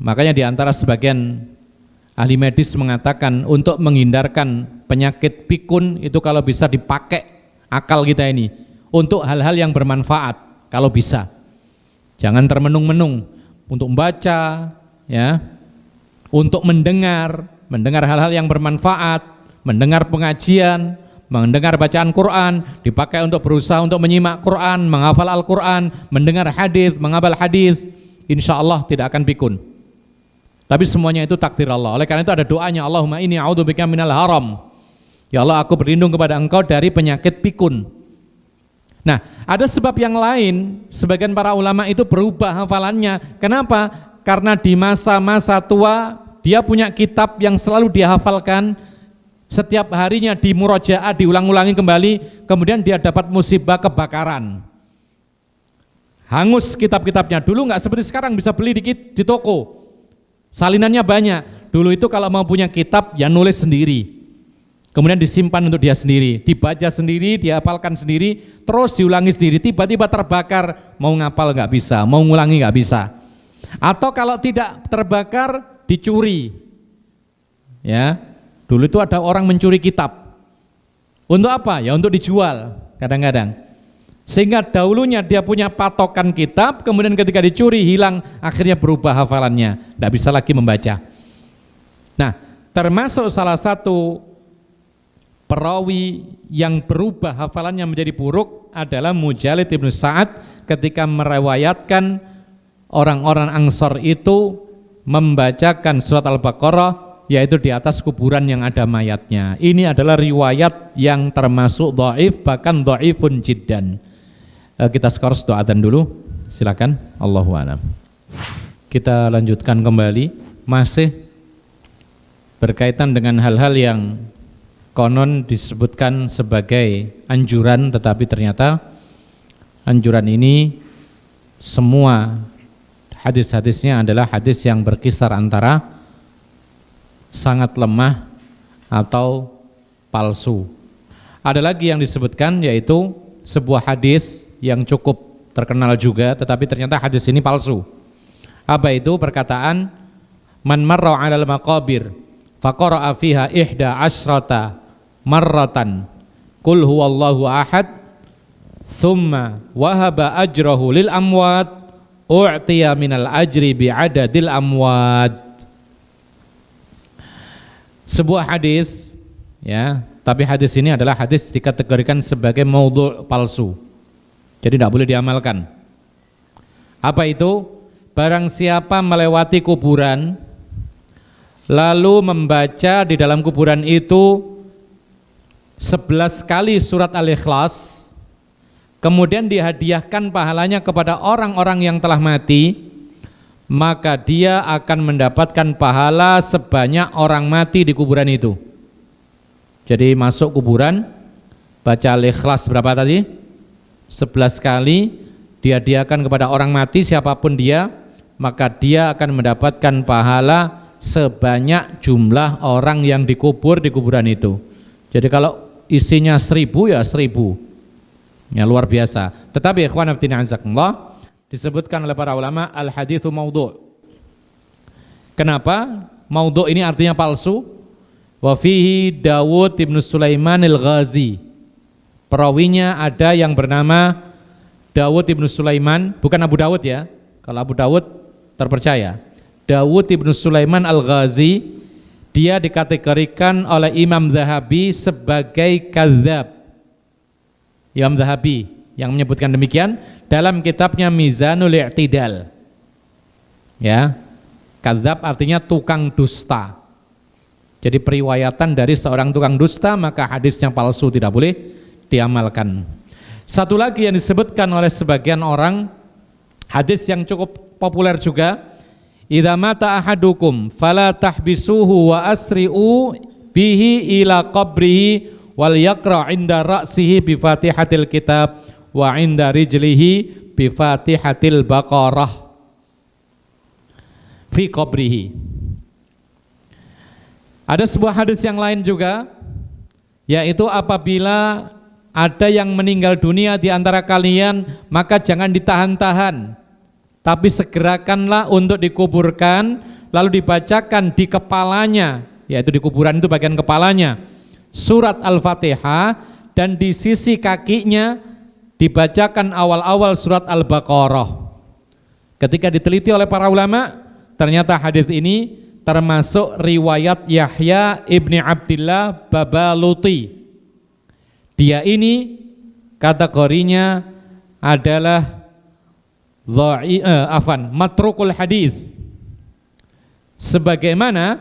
Makanya di antara sebagian ahli medis mengatakan untuk menghindarkan penyakit pikun itu kalau bisa dipakai akal kita ini untuk hal-hal yang bermanfaat kalau bisa. Jangan termenung-menung untuk membaca, ya, untuk mendengar hal-hal yang bermanfaat, mendengar pengajian, mendengar bacaan Quran, dipakai untuk berusaha untuk menyimak Quran, menghafal Al-Quran, mendengar hadis, menghafal hadis, insya Allah tidak akan pikun. Tapi semuanya itu takdir Allah. Oleh karena itu ada doanya, Allahumma inni a'udzubika minal haram. Ya Allah, aku berlindung kepada Engkau dari penyakit pikun. Nah, ada sebab yang lain, sebagian para ulama itu berubah hafalannya. Kenapa? Karena di masa-masa tua dia punya kitab yang selalu dihafalkan, setiap harinya di murojaah diulang-ulangi kembali, kemudian dia dapat musibah kebakaran, hangus kitab-kitabnya. Dulu nggak seperti sekarang bisa beli di toko, salinannya banyak. Dulu itu kalau mau punya kitab ya nulis sendiri, kemudian disimpan untuk dia sendiri, dibaca sendiri, dihafalkan sendiri, terus diulangi sendiri. Tiba-tiba terbakar, mau ngapal nggak bisa, mau ngulangi nggak bisa. Atau kalau tidak terbakar, dicuri, ya. Dulu itu ada orang mencuri kitab. Untuk apa? Ya untuk dijual kadang-kadang. Sehingga dahulunya dia punya patokan kitab, kemudian ketika dicuri hilang, akhirnya berubah hafalannya, tidak bisa lagi membaca. Nah, termasuk salah satu perawi yang berubah hafalannya menjadi buruk adalah Mujalid bin Sa'ad ketika meriwayatkan orang-orang Ansor itu membacakan surat Al-Baqarah, yaitu di atas kuburan yang ada mayatnya. Ini adalah riwayat yang termasuk dhaif, bahkan dhaifun jiddan. Kita skors doa adzan dulu, silakan. Allahu a'lam. Kita lanjutkan kembali, masih berkaitan dengan hal-hal yang konon disebutkan sebagai anjuran, tetapi ternyata anjuran ini semua hadis-hadisnya adalah hadis yang berkisar antara sangat lemah atau palsu. Ada lagi yang disebutkan, yaitu sebuah hadis yang cukup terkenal juga, tetapi ternyata hadis ini palsu. Apa itu? Perkataan man marra 'alal maqabir faqara'a fiha ihda asyrata marratan qul huwallahu ahad thumma wahaba ajrahu lil amwat u'tiya minal ajri bi'adadil amwat. Sebuah hadis, ya, tapi hadis ini adalah hadis dikategorikan sebagai maudhu' palsu, jadi tidak boleh diamalkan. Apa itu? Barang siapa melewati kuburan lalu membaca di dalam kuburan itu 11 kali surat Al-Ikhlas, kemudian dihadiahkan pahalanya kepada orang-orang yang telah mati, maka dia akan mendapatkan pahala sebanyak orang mati di kuburan itu. Jadi masuk kuburan, baca Al-Ikhlas berapa tadi? 11 kali dihadiahkan kepada orang mati siapapun dia, maka dia akan mendapatkan pahala sebanyak jumlah orang yang dikubur di kuburan itu. Jadi kalau isinya 1000 ya 1000, ya luar biasa. Tetapi ikhwan fillah azakumullah, disebutkan oleh para ulama al-haditsu maudhu'. Kenapa? Maudhu' ini artinya palsu. Wa fihi Dawud ibn Sulaiman al-Ghazi. Perawinya ada yang bernama Dawud ibn Sulaiman, bukan Abu Dawud ya. Kalau Abu Dawud terpercaya. Dawud ibn Sulaiman al-Ghazi, dia dikategorikan oleh Imam Zahabi sebagai kadzab. Imam Zahabi yang menyebutkan demikian dalam kitabnya Mizanul I'tidal. Ya. Kadzab artinya tukang dusta. Jadi periwayatan dari seorang tukang dusta, maka hadisnya palsu, tidak boleh diamalkan. Satu lagi yang disebutkan oleh sebagian orang, hadis yang cukup populer juga, idza mata ahadukum fala tahbisuhu wa asri'u bihi ila qabrihi wal yaqra 'inda ra'sihi bi Fatihatil kitab wa 'inda rijlihi bi Fatihatil Baqarah fi qabrihi. Ada sebuah hadis yang lain juga, yaitu apabila ada yang meninggal dunia di antara kalian, maka jangan ditahan-tahan, tapi segerakanlah untuk dikuburkan, lalu dibacakan di kepalanya, yaitu di kuburan itu bagian kepalanya, surat Al-Fatihah, dan di sisi kakinya dibacakan awal-awal surat Al-Baqarah. Ketika diteliti oleh para ulama, ternyata hadis ini termasuk riwayat Yahya ibni Abdillah Babaluti. Dia ini kategorinya adalah matrukul hadis. Sebagaimana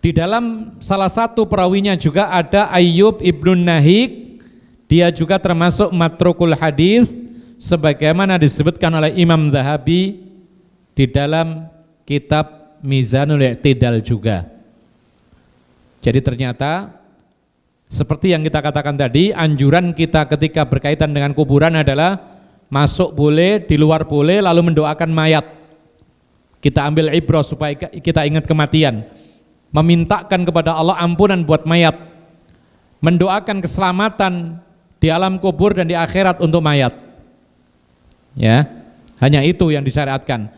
di dalam salah satu perawinya juga ada Ayyub ibnu Nahik, dia juga termasuk matrukul hadis, sebagaimana disebutkan oleh Imam Zahabi di dalam kitab Mizanul I'tidal juga. Jadi ternyata seperti yang kita katakan tadi, anjuran kita ketika berkaitan dengan kuburan adalah masuk boleh, di luar boleh, lalu mendoakan mayat. Kita ambil ibrah supaya kita ingat kematian, memintakan kepada Allah ampunan buat mayat, mendoakan keselamatan di alam kubur dan di akhirat untuk mayat. Ya, hanya itu yang disyariatkan.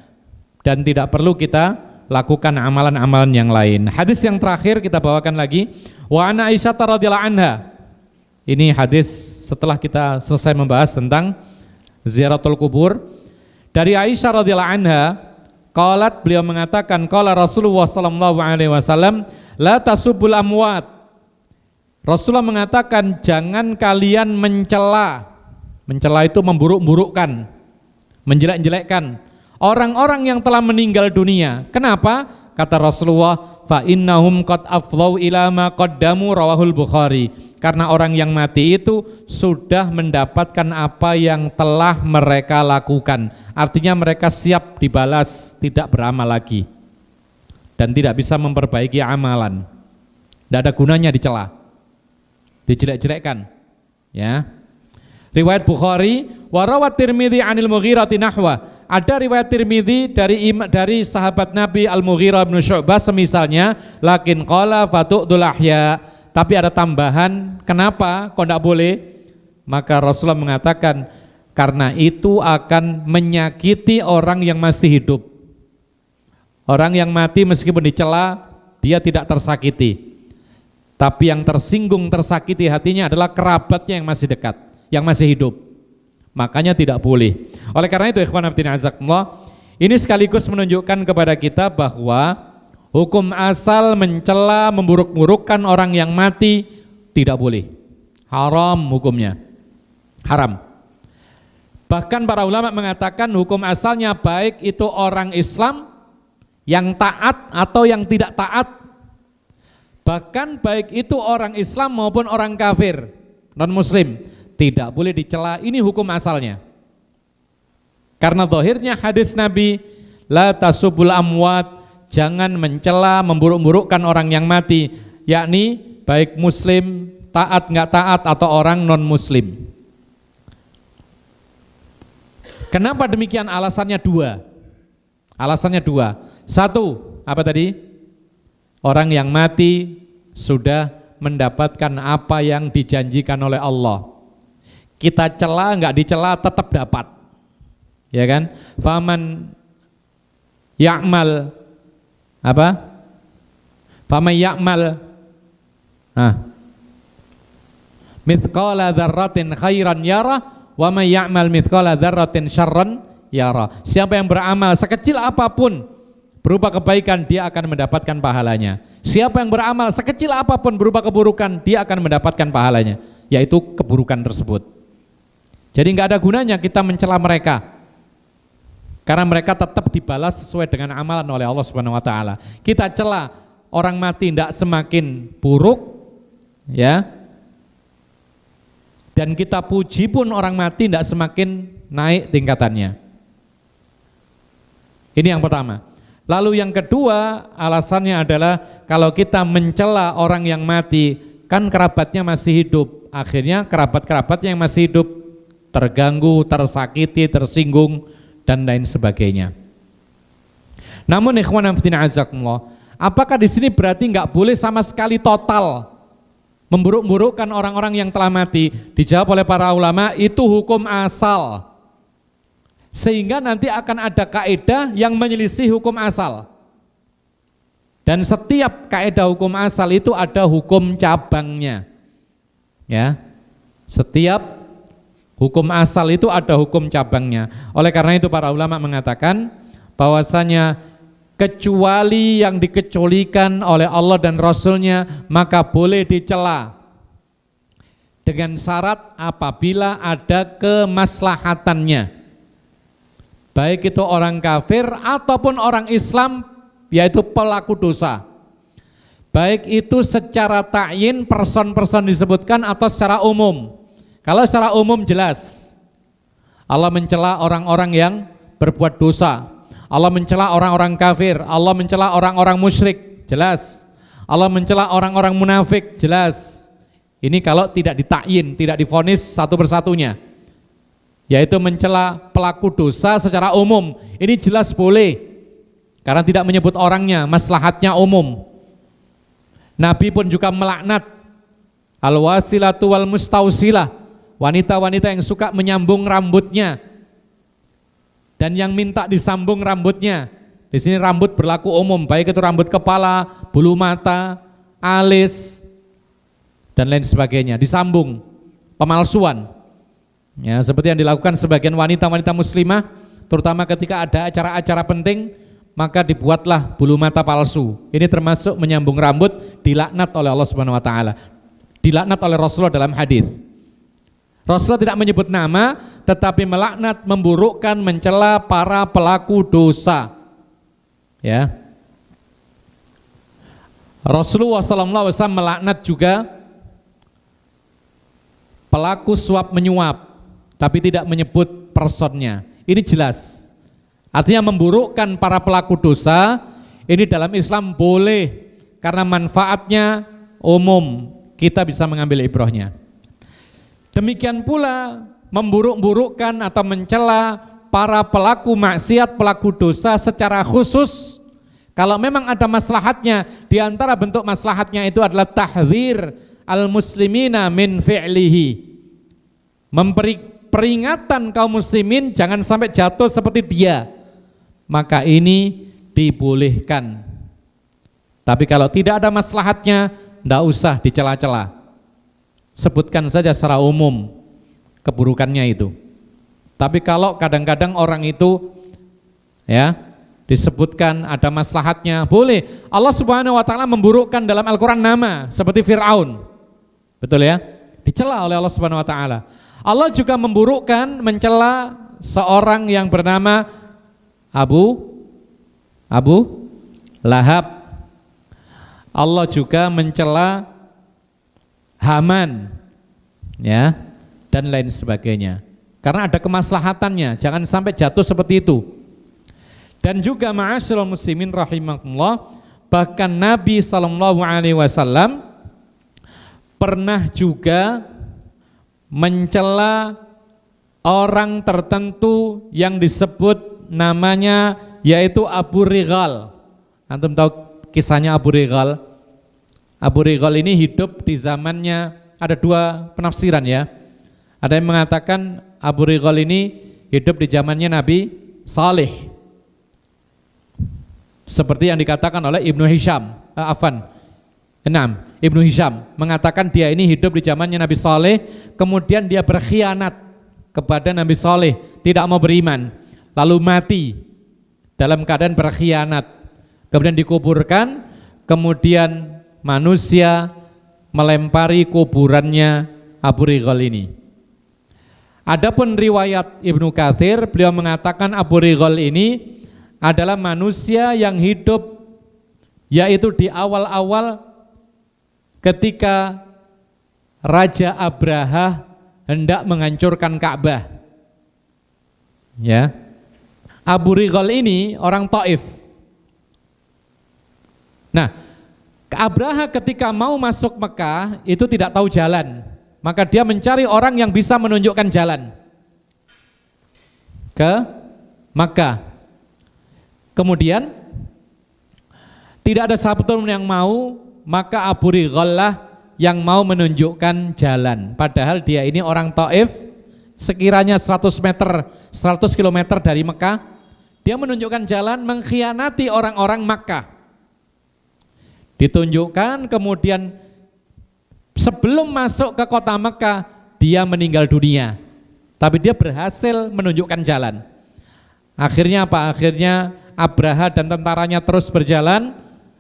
Dan tidak perlu kita lakukan amalan-amalan yang lain. Hadis yang terakhir kita bawakan lagi, wa ana Aisyah radhiyallahu anha. Ini hadis setelah kita selesai membahas tentang ziaratul kubur. Dari Aisyah radhiyallahu anha, qalat, beliau mengatakan, qala Rasulullah sallallahu alaihi wasallam, la tasubul amwat. Rasulullah mengatakan, jangan kalian mencela. Mencela itu memburuk-burukkan, menjelek-jelekkan orang-orang yang telah meninggal dunia. Kenapa? Kata Rasulullah, fa innahum qad afdhau ila ma qaddamu, rawahul Bukhari. Karena orang yang mati itu sudah mendapatkan apa yang telah mereka lakukan. Artinya mereka siap dibalas, tidak beramal lagi dan tidak bisa memperbaiki amalan. Tidak ada gunanya dicela, dijelek-jelekkan. Ya. Riwayat Bukhari, wa rawat Tirmidzi 'anil Mughirah nahwa. Ada riwayat Tirmidzi dari sahabat Nabi Al-Mughirah bin Syu'bah semisalnya, lakin qala fatu'dul ahya. Tapi ada tambahan, kenapa kok tidak boleh? Maka Rasulullah mengatakan, karena itu akan menyakiti orang yang masih hidup. Orang yang mati meskipun dicela, dia tidak tersakiti. Tapi yang tersinggung, tersakiti hatinya adalah kerabatnya yang masih dekat, yang masih hidup. Makanya tidak boleh. Oleh karena itu ikhwan fillah azakumullah, ini sekaligus menunjukkan kepada kita bahwa hukum asal mencela, memburuk-burukkan orang yang mati tidak boleh. Haram hukumnya. Haram. Bahkan para ulama mengatakan hukum asalnya baik itu orang Islam yang taat atau yang tidak taat. Bahkan baik itu orang Islam maupun orang kafir, non-muslim, tidak boleh dicela. Ini hukum asalnya. Karena zahirnya hadis Nabi, la tasubul amwat, jangan mencela, memburuk-burukkan orang yang mati, yakni baik muslim, taat nggak taat atau orang non muslim. Kenapa demikian? Alasannya dua. Alasannya dua. Satu, apa tadi? Orang yang mati sudah mendapatkan apa yang dijanjikan oleh Allah. Kita cela nggak dicela tetap dapat, ya kan? Faman ya'mal apa? Faman ya'mal mithqala dzarratin khairan yara wa may ya'mal mithqala dzarratin syarran yara. Siapa yang beramal sekecil apapun berupa kebaikan, dia akan mendapatkan pahalanya. Siapa yang beramal sekecil apapun berupa keburukan, dia akan mendapatkan pahalanya, yaitu keburukan tersebut. Jadi nggak ada gunanya kita mencela mereka, karena mereka tetap dibalas sesuai dengan amalan oleh Allah Subhanahu Wa Taala. Kita cela orang mati tidak semakin buruk, ya, dan kita puji pun orang mati tidak semakin naik tingkatannya. Ini yang pertama. Lalu yang kedua, alasannya adalah kalau kita mencela orang yang mati, kan kerabatnya masih hidup, akhirnya kerabat-kerabatnya yang masih hidup terganggu, tersakiti, tersinggung, dan lain sebagainya. Namun ikhwan fillah azakumullah, apakah di sini berarti nggak boleh sama sekali total memburuk-burukkan orang-orang yang telah mati? Dijawab oleh para ulama, itu hukum asal. Sehingga nanti akan ada kaidah yang menyelisih hukum asal. Dan setiap kaidah hukum asal itu ada hukum cabangnya. Ya. Setiap hukum asal itu ada hukum cabangnya. Oleh karena itu para ulama mengatakan bahwasanya kecuali yang dikecualikan oleh Allah dan Rasulnya maka boleh dicela, dengan syarat apabila ada kemaslahatannya, baik itu orang kafir ataupun orang Islam, yaitu pelaku dosa, baik itu secara ta'yin person-person disebutkan atau secara umum. Kalau secara umum jelas Allah mencela orang-orang yang berbuat dosa, Allah mencela orang-orang kafir, Allah mencela orang-orang musyrik, jelas. Allah mencela orang-orang munafik, jelas. Ini kalau tidak ditakyin, tidak divonis satu persatunya, yaitu mencela pelaku dosa secara umum. Ini jelas boleh, karena tidak menyebut orangnya, maslahatnya umum. Nabi pun juga melaknat al-wasilatu wal mustausilah, wanita-wanita yang suka menyambung rambutnya dan yang minta disambung rambutnya. Di sini rambut berlaku umum, baik itu rambut kepala, bulu mata, alis, dan lain sebagainya, disambung, pemalsuan. Ya, seperti yang dilakukan sebagian wanita-wanita muslimah, terutama ketika ada acara-acara penting, maka dibuatlah bulu mata palsu. Ini termasuk menyambung rambut, dilaknat oleh Allah Subhanahu Wa Taala, dilaknat oleh Rasulullah dalam hadis. Rasulullah tidak menyebut nama, tetapi melaknat, memburukkan, mencela para pelaku dosa. Ya. Rasulullah SAW melaknat juga pelaku suap menyuap, tapi tidak menyebut personnya. Ini jelas. Artinya memburukkan para pelaku dosa ini dalam Islam boleh, karena manfaatnya umum, kita bisa mengambil ibrahnya. Demikian pula memburuk-burukkan atau mencela para pelaku maksiat, pelaku dosa secara khusus, kalau memang ada maslahatnya. Di antara bentuk maslahatnya itu adalah tahdzir al-muslimina min fi'lihi, memberi peringatan kaum muslimin jangan sampai jatuh seperti dia, maka ini dibolehkan. Tapi kalau tidak ada maslahatnya, tidak usah dicela-cela, sebutkan saja secara umum keburukannya itu. Tapi kalau kadang-kadang orang itu ya disebutkan ada maslahatnya, boleh. Allah Subhanahu Wa Taala memburukkan dalam Al-Quran nama seperti Fir'aun, betul ya, dicela oleh Allah Subhanahu Wa Taala. Allah juga memburukkan, mencela seorang yang bernama Abu Lahab. Allah juga mencela Haman, ya, dan lain sebagainya, karena ada kemaslahatannya, jangan sampai jatuh seperti itu. Dan juga ma'asyiral muslimin rahimakumullah, bahkan Nabi SAW pernah juga mencela orang tertentu yang disebut namanya yaitu Abu Righal. Antum tahu kisahnya Abu Righal? Abu Righal ini hidup di zamannya, ada dua penafsiran ya. Ada yang mengatakan Abu Righal ini hidup di zamannya Nabi Saleh, seperti yang dikatakan oleh Ibnu Hisham. Ibnu Hisham mengatakan dia ini hidup di zamannya Nabi Saleh, kemudian dia berkhianat kepada Nabi Saleh, tidak mau beriman, lalu mati dalam keadaan berkhianat, kemudian dikuburkan, kemudian manusia melempari kuburannya Abu Righal ini. Adapun riwayat Ibnu Katsir, beliau mengatakan Abu Righal ini adalah manusia yang hidup yaitu di awal-awal ketika Raja Abraha hendak menghancurkan Ka'bah. Ya. Abu Righal ini orang Taif. Nah, Abraha ketika mau masuk Mekah itu tidak tahu jalan. Maka dia mencari orang yang bisa menunjukkan jalan ke Makkah. Kemudian tidak ada satupun yang mau, maka Abu Righal lah yang mau menunjukkan jalan. Padahal dia ini orang Taif, sekiranya 100 meter, 100 km dari Mekah, dia menunjukkan jalan, mengkhianati orang-orang Makkah. Ditunjukkan, kemudian sebelum masuk ke kota Mekah dia meninggal dunia, tapi dia berhasil menunjukkan jalan. Akhirnya apa? Akhirnya Abraha dan tentaranya terus berjalan.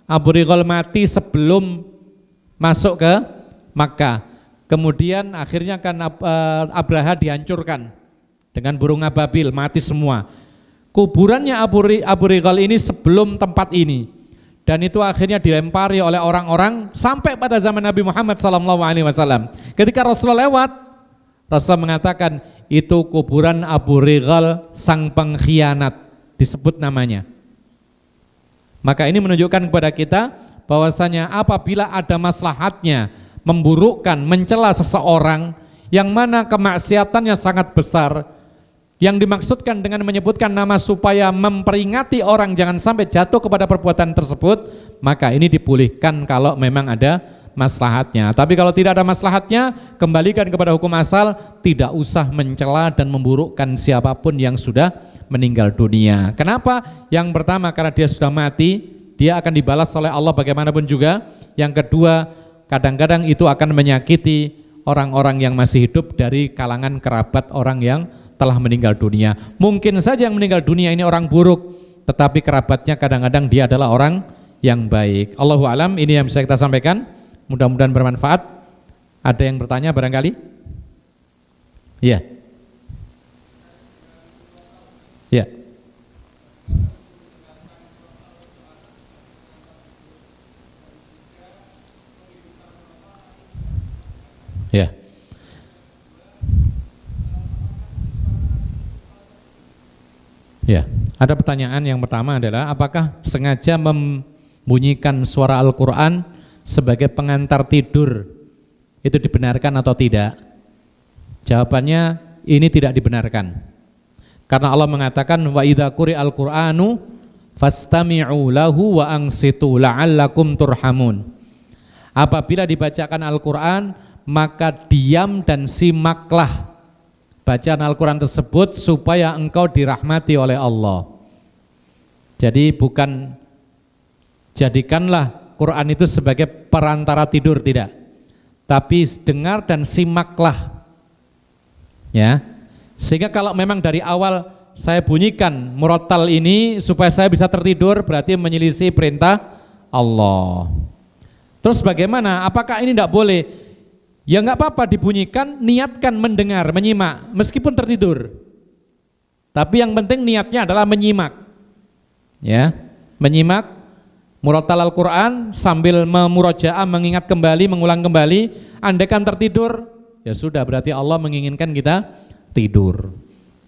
Abu Righal mati sebelum masuk ke Mekah. Kemudian akhirnya kan Abraha dihancurkan dengan burung ababil, mati semua. Kuburannya Abu Righal ini sebelum tempat ini. Dan itu akhirnya dilempari oleh orang-orang sampai pada zaman Nabi Muhammad SAW. Ketika Rasulullah lewat, Rasulullah mengatakan itu kuburan Abu Righal sang pengkhianat, disebut namanya. Maka ini menunjukkan kepada kita bahwasanya apabila ada maslahatnya memburukkan, mencela seseorang yang mana kemaksiatannya sangat besar, yang dimaksudkan dengan menyebutkan nama supaya memperingati orang jangan sampai jatuh kepada perbuatan tersebut, maka ini dipulihkan kalau memang ada maslahatnya. Tapi kalau tidak ada maslahatnya, kembalikan kepada hukum asal, tidak usah mencela dan memburukkan siapapun yang sudah meninggal dunia. Kenapa? Yang pertama karena dia sudah mati, dia akan dibalas oleh Allah bagaimanapun juga. Yang kedua, kadang-kadang itu akan menyakiti orang-orang yang masih hidup dari kalangan kerabat orang yang telah meninggal dunia. Mungkin saja yang meninggal dunia ini orang buruk, tetapi kerabatnya kadang-kadang dia adalah orang yang baik. Allahu alam, ini yang bisa kita sampaikan. Mudah-mudahan bermanfaat. Ada yang bertanya barangkali? Iya. Iya. Iya. Ya, ada pertanyaan yang pertama adalah apakah sengaja membunyikan suara Al-Quran sebagai pengantar tidur itu dibenarkan atau tidak? Jawabannya ini tidak dibenarkan. Karena Allah mengatakan wa idza quri'al Qur'anu fastami'u lahu wa ansitu la'allakum turhamun. Apabila dibacakan Al-Quran maka diam dan simaklah bacaan Al-Quran tersebut supaya engkau dirahmati oleh Allah. Jadi bukan jadikanlah Quran itu sebagai perantara tidur, tidak. Tapi dengar dan simaklah. Ya. Sehingga kalau memang dari awal saya bunyikan murattal ini supaya saya bisa tertidur, berarti menyelisih perintah Allah. Terus bagaimana? Apakah ini tidak boleh? Ya nggak apa-apa dibunyikan, niatkan mendengar, menyimak, meskipun tertidur. Tapi yang penting niatnya adalah menyimak. Ya, menyimak murattal Al-Quran sambil memurojaah, mengingat kembali, mengulang kembali. Andaikan tertidur, ya sudah berarti Allah menginginkan kita tidur.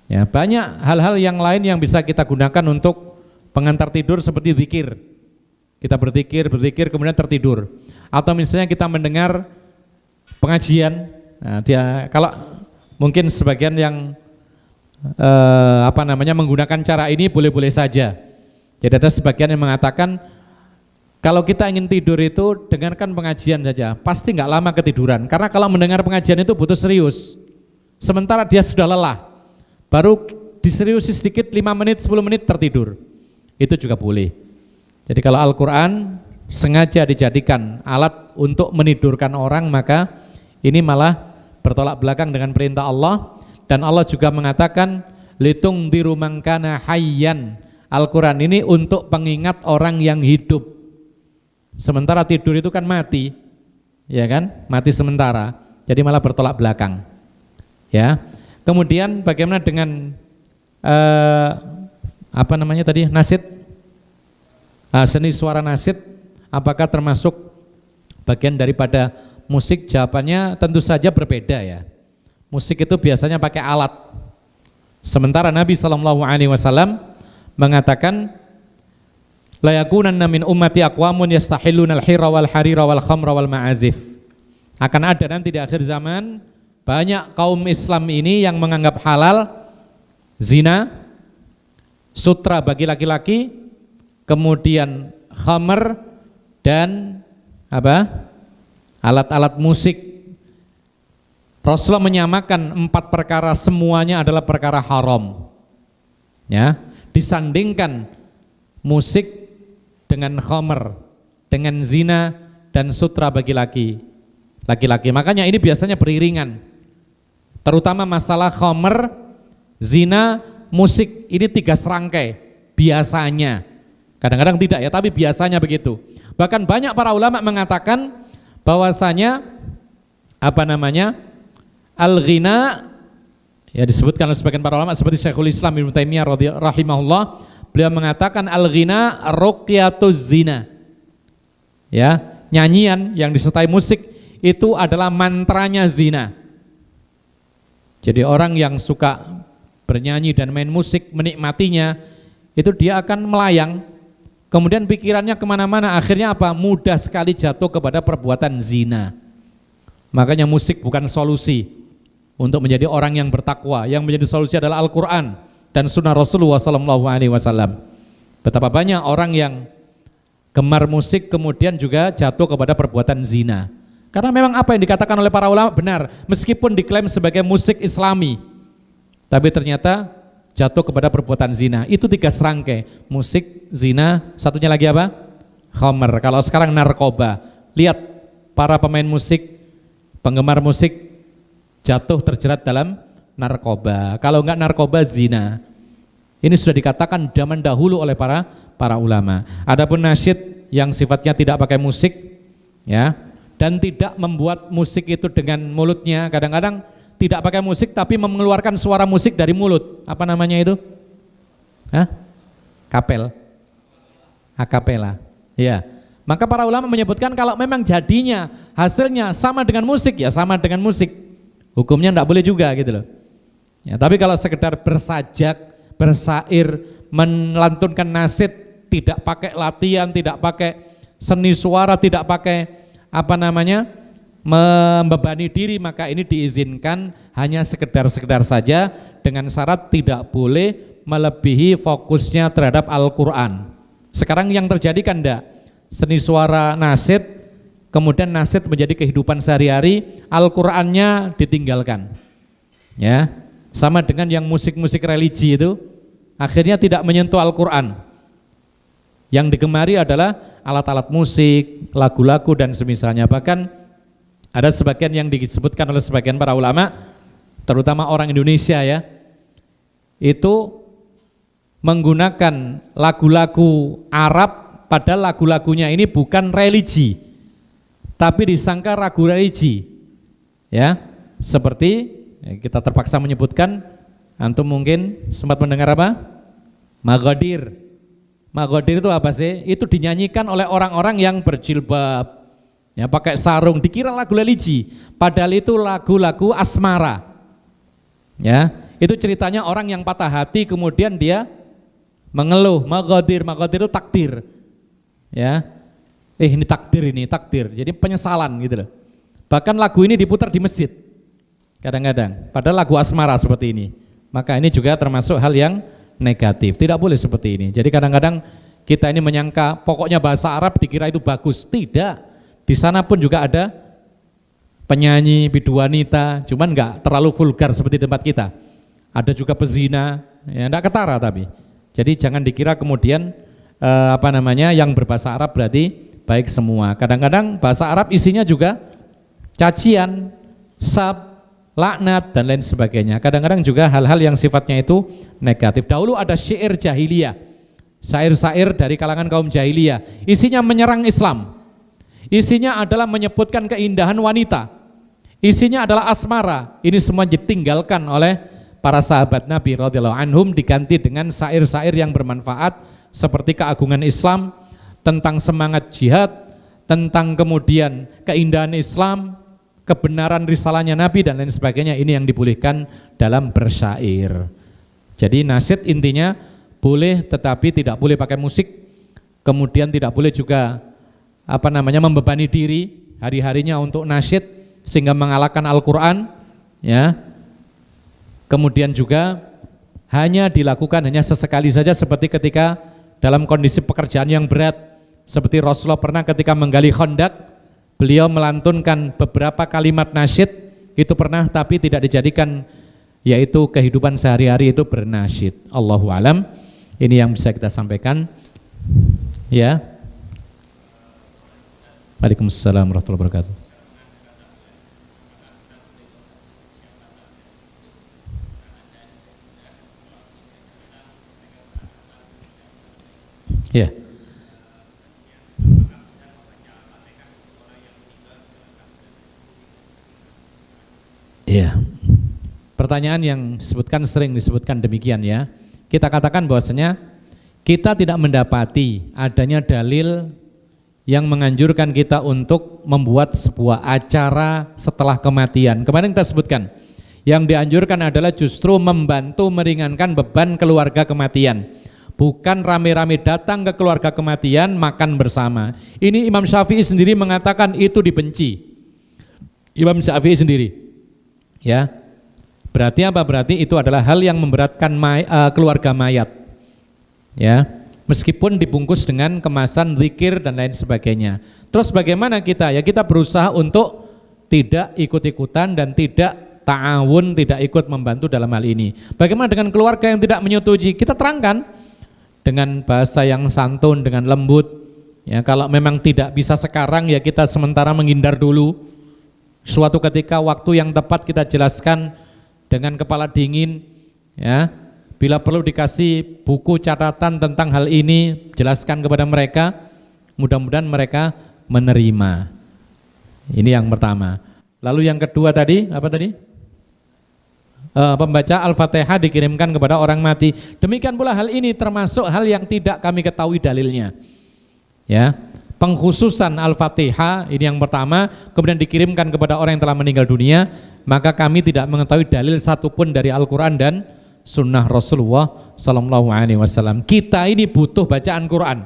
Ya, banyak hal-hal yang lain yang bisa kita gunakan untuk pengantar tidur seperti zikir. Kita berzikir kemudian tertidur. Atau misalnya kita mendengar pengajian, nah, dia kalau mungkin sebagian yang menggunakan cara ini boleh-boleh saja. Jadi ada sebagian yang mengatakan kalau kita ingin tidur itu dengarkan pengajian saja, pasti nggak lama ketiduran. Karena kalau mendengar pengajian itu butuh serius. Sementara dia sudah lelah, baru diseriusi sedikit 5 menit, 10 menit tertidur. Itu juga boleh. Jadi kalau Al-Quran sengaja dijadikan alat untuk menidurkan orang, maka ini malah bertolak belakang dengan perintah Allah. Dan Allah juga mengatakan litungdiru man kana hayyan. Al-Quran ini untuk pengingat orang yang hidup. Sementara tidur itu kan mati, ya kan? Mati sementara. Jadi malah bertolak belakang. Ya. Kemudian bagaimana dengan nasyid? Seni suara nasyid apakah termasuk bagian daripada musik? Jawabannya tentu saja berbeda ya. Musik itu biasanya pakai alat. Sementara Nabi SAW mengatakan la yakunanna min ummati aqwamun yastahilluna al-hira wal harira wal khamra wal ma'azif. Akan ada nanti di akhir zaman banyak kaum Islam ini yang menganggap halal zina, sutra bagi laki-laki, kemudian khamr dan alat-alat musik. Rasulullah menyamakan 4 perkara semuanya adalah perkara haram. Ya, disandingkan musik dengan khamr, dengan zina dan sutra bagi laki-laki. Makanya ini biasanya beriringan. Terutama masalah khamr, zina, musik, ini 3 serangkai biasanya. Kadang-kadang tidak ya, tapi biasanya begitu. Bahkan banyak para ulama mengatakan bahwasanya al-ghina, ya disebutkan oleh sebagian para ulama seperti Syekhul Islam Ibnu Taimiyah rahimahullah, beliau mengatakan al-ghina ruqyatuz zina. Ya, nyanyian yang disertai musik itu adalah mantranya zina. Jadi orang yang suka bernyanyi dan main musik, menikmatinya, itu dia akan melayang, kemudian pikirannya kemana-mana, akhirnya apa? Mudah sekali jatuh kepada perbuatan zina. Makanya musik bukan solusi untuk menjadi orang yang bertakwa. Yang menjadi solusi adalah Al-Quran dan sunnah Rasulullah SAW. Betapa banyak orang yang gemar musik kemudian juga jatuh kepada perbuatan zina. Karena memang apa yang dikatakan oleh para ulama benar, meskipun diklaim sebagai musik Islami, tapi ternyata jatuh kepada perbuatan zina. Itu 3 serangkai, musik, zina, satunya lagi apa? Khamr. Kalau sekarang narkoba. Lihat para pemain musik, penggemar musik jatuh terjerat dalam narkoba. Kalau enggak narkoba, zina. Ini sudah dikatakan zaman dahulu oleh para ulama. Adapun nasyid yang sifatnya tidak pakai musik, ya, dan tidak membuat musik itu dengan mulutnya. Kadang-kadang tidak pakai musik tapi mengeluarkan suara musik dari mulut. Apa namanya itu? Kapel. Akapela. Ya. Maka para ulama menyebutkan kalau memang jadinya, hasilnya sama dengan musik, ya sama dengan musik. Hukumnya enggak boleh juga gitu loh. Ya, tapi kalau sekedar bersajak, bersair, melantunkan nasyid, tidak pakai latihan, tidak pakai seni suara, tidak pakai membebani diri, maka ini diizinkan hanya sekedar saja dengan syarat tidak boleh melebihi fokusnya terhadap Al-Quran. Sekarang yang terjadi kan enggak, seni suara nasyid, kemudian nasyid menjadi kehidupan sehari-hari, Al-Qurannya ditinggalkan. Ya, sama dengan yang musik-musik religi itu, akhirnya tidak menyentuh Al-Quran. Yang digemari adalah alat-alat musik, lagu-lagu dan semisalnya. Bahkan ada sebagian yang disebutkan oleh sebagian para ulama, terutama orang Indonesia ya, itu menggunakan lagu-lagu Arab, padahal lagu-lagunya ini bukan religi, tapi disangka lagu religi. Ya, seperti kita terpaksa menyebutkan, antum mungkin sempat mendengar apa? Maghadir. Maghadir itu apa sih? Itu dinyanyikan oleh orang-orang yang berjilbab, ya pakai sarung, dikira lagu religi, padahal itu lagu-lagu asmara. Ya, itu ceritanya orang yang patah hati kemudian dia mengeluh, maghadir itu takdir. Ya. Ini takdir. Jadi penyesalan gitu loh. Bahkan lagu ini diputar di masjid. Kadang-kadang, padahal lagu asmara seperti ini. maka ini juga termasuk hal yang negatif. Tidak boleh seperti ini. Jadi kadang-kadang kita ini menyangka pokoknya bahasa Arab dikira itu bagus. Tidak. Di sana pun juga ada penyanyi, bidu wanita, cuman nggak terlalu vulgar seperti tempat kita. Ada juga pezina, ya enggak ketara tapi. Jadi jangan dikira kemudian yang berbahasa Arab berarti baik semua. Kadang-kadang bahasa Arab isinya juga cacian, sab, laknat dan lain sebagainya. Kadang-kadang juga hal-hal yang sifatnya itu negatif. Dahulu ada syair jahiliyah, syair-syair dari kalangan kaum jahiliyah, isinya menyerang Islam. Isinya adalah menyebutkan keindahan wanita. Isinya adalah asmara. Ini semua ditinggalkan oleh para sahabat Nabi radhiyallahu anhum, diganti dengan syair-syair yang bermanfaat seperti keagungan Islam, tentang semangat jihad, tentang kemudian keindahan Islam, kebenaran risalahnya Nabi dan lain sebagainya. Ini yang dibolehkan dalam bersyair. Jadi nasyid intinya boleh, tetapi tidak boleh pakai musik. Kemudian tidak boleh juga membebani diri hari-harinya untuk nasyid sehingga mengalahkan Al-Qur'an, ya. Kemudian juga hanya dilakukan hanya sesekali saja, seperti ketika dalam kondisi pekerjaan yang berat, seperti Rasulullah pernah ketika menggali Khandaq, beliau melantunkan beberapa kalimat nasyid, itu pernah, tapi tidak dijadikan yaitu kehidupan sehari-hari itu bernasyid. Allahu alam. Ini yang bisa kita sampaikan, ya. Waalaikumsalam warahmatullahi wabarakatuh. Ya. Ya. Pertanyaan yang sering disebutkan demikian, ya. Kita katakan bahwasanya kita tidak mendapati adanya dalil yang menganjurkan kita untuk membuat sebuah acara setelah kematian. Kemarin kita sebutkan, yang dianjurkan adalah justru membantu meringankan beban keluarga kematian, bukan rame-rame datang ke keluarga kematian makan bersama. Ini Imam Syafi'i sendiri mengatakan itu dibenci. Imam Syafi'i sendiri, ya. Berarti apa? Berarti itu adalah hal yang memberatkan keluarga mayat, ya. Meskipun dibungkus dengan kemasan zikir dan lain sebagainya. Terus bagaimana kita? Ya kita berusaha untuk tidak ikut-ikutan dan tidak ta'awun, tidak ikut membantu dalam hal ini. Bagaimana dengan keluarga yang tidak menyetujui? Kita terangkan dengan bahasa yang santun, dengan lembut. Ya, kalau memang tidak bisa sekarang, ya kita sementara menghindar dulu. Suatu ketika waktu yang tepat kita jelaskan dengan kepala dingin, ya. Bila perlu dikasih buku catatan tentang hal ini, jelaskan kepada mereka, mudah-mudahan mereka menerima. Ini yang pertama. Lalu yang kedua tadi, apa tadi? Pembaca Al-Fatihah dikirimkan kepada orang mati. Demikian pula hal ini termasuk hal yang tidak kami ketahui dalilnya. Ya, pengkhususan Al-Fatihah ini yang pertama, kemudian dikirimkan kepada orang yang telah meninggal dunia, maka kami tidak mengetahui dalil satupun dari Al-Quran dan Sunnah Rasulullah Sallallahu Alaihi Wasallam. Kita ini butuh bacaan Quran,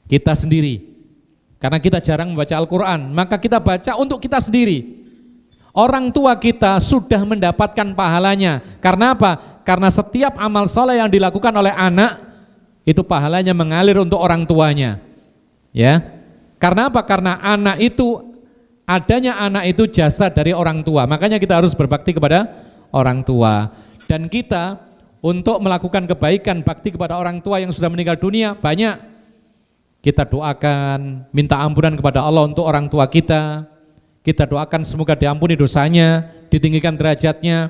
kita sendiri, karena kita jarang membaca Al-Quran, maka kita baca untuk kita sendiri. Orang tua kita sudah mendapatkan pahalanya. Karena apa? Karena setiap amal soleh yang dilakukan oleh anak itu pahalanya mengalir untuk orang tuanya. Ya, karena apa? Karena adanya anak itu jasa dari orang tua. Makanya kita harus berbakti kepada orang tua. Dan kita untuk melakukan kebaikan, bakti kepada orang tua yang sudah meninggal dunia banyak. Kita doakan, minta ampunan kepada Allah untuk orang tua kita. Kita doakan semoga diampuni dosanya, ditinggikan derajatnya.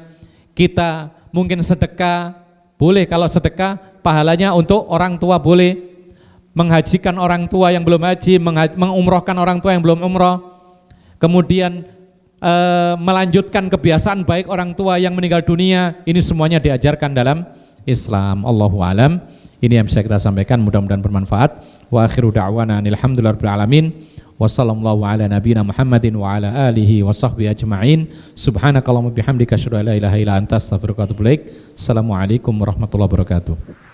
Kita mungkin sedekah, boleh kalau sedekah pahalanya untuk orang tua boleh. Menghajikan orang tua yang belum haji, mengumrohkan orang tua yang belum umroh. Kemudian melanjutkan kebiasaan baik orang tua yang meninggal dunia, ini semuanya diajarkan dalam Islam. Allahu alam. Ini yang bisa kita sampaikan, mudah-mudahan bermanfaat. Wa akhiru da'wana alhamdulillahirabbil alamin. Wassallallahu ala nabiyina Muhammadin wa ala alihi wa sahbihi ajma'in. Subhanakallahumma bihamdika asyhadu an la ilaha illa anta astaghfiruka wa atubu ilaik. Assalamualaikum warahmatullahi wabarakatuh.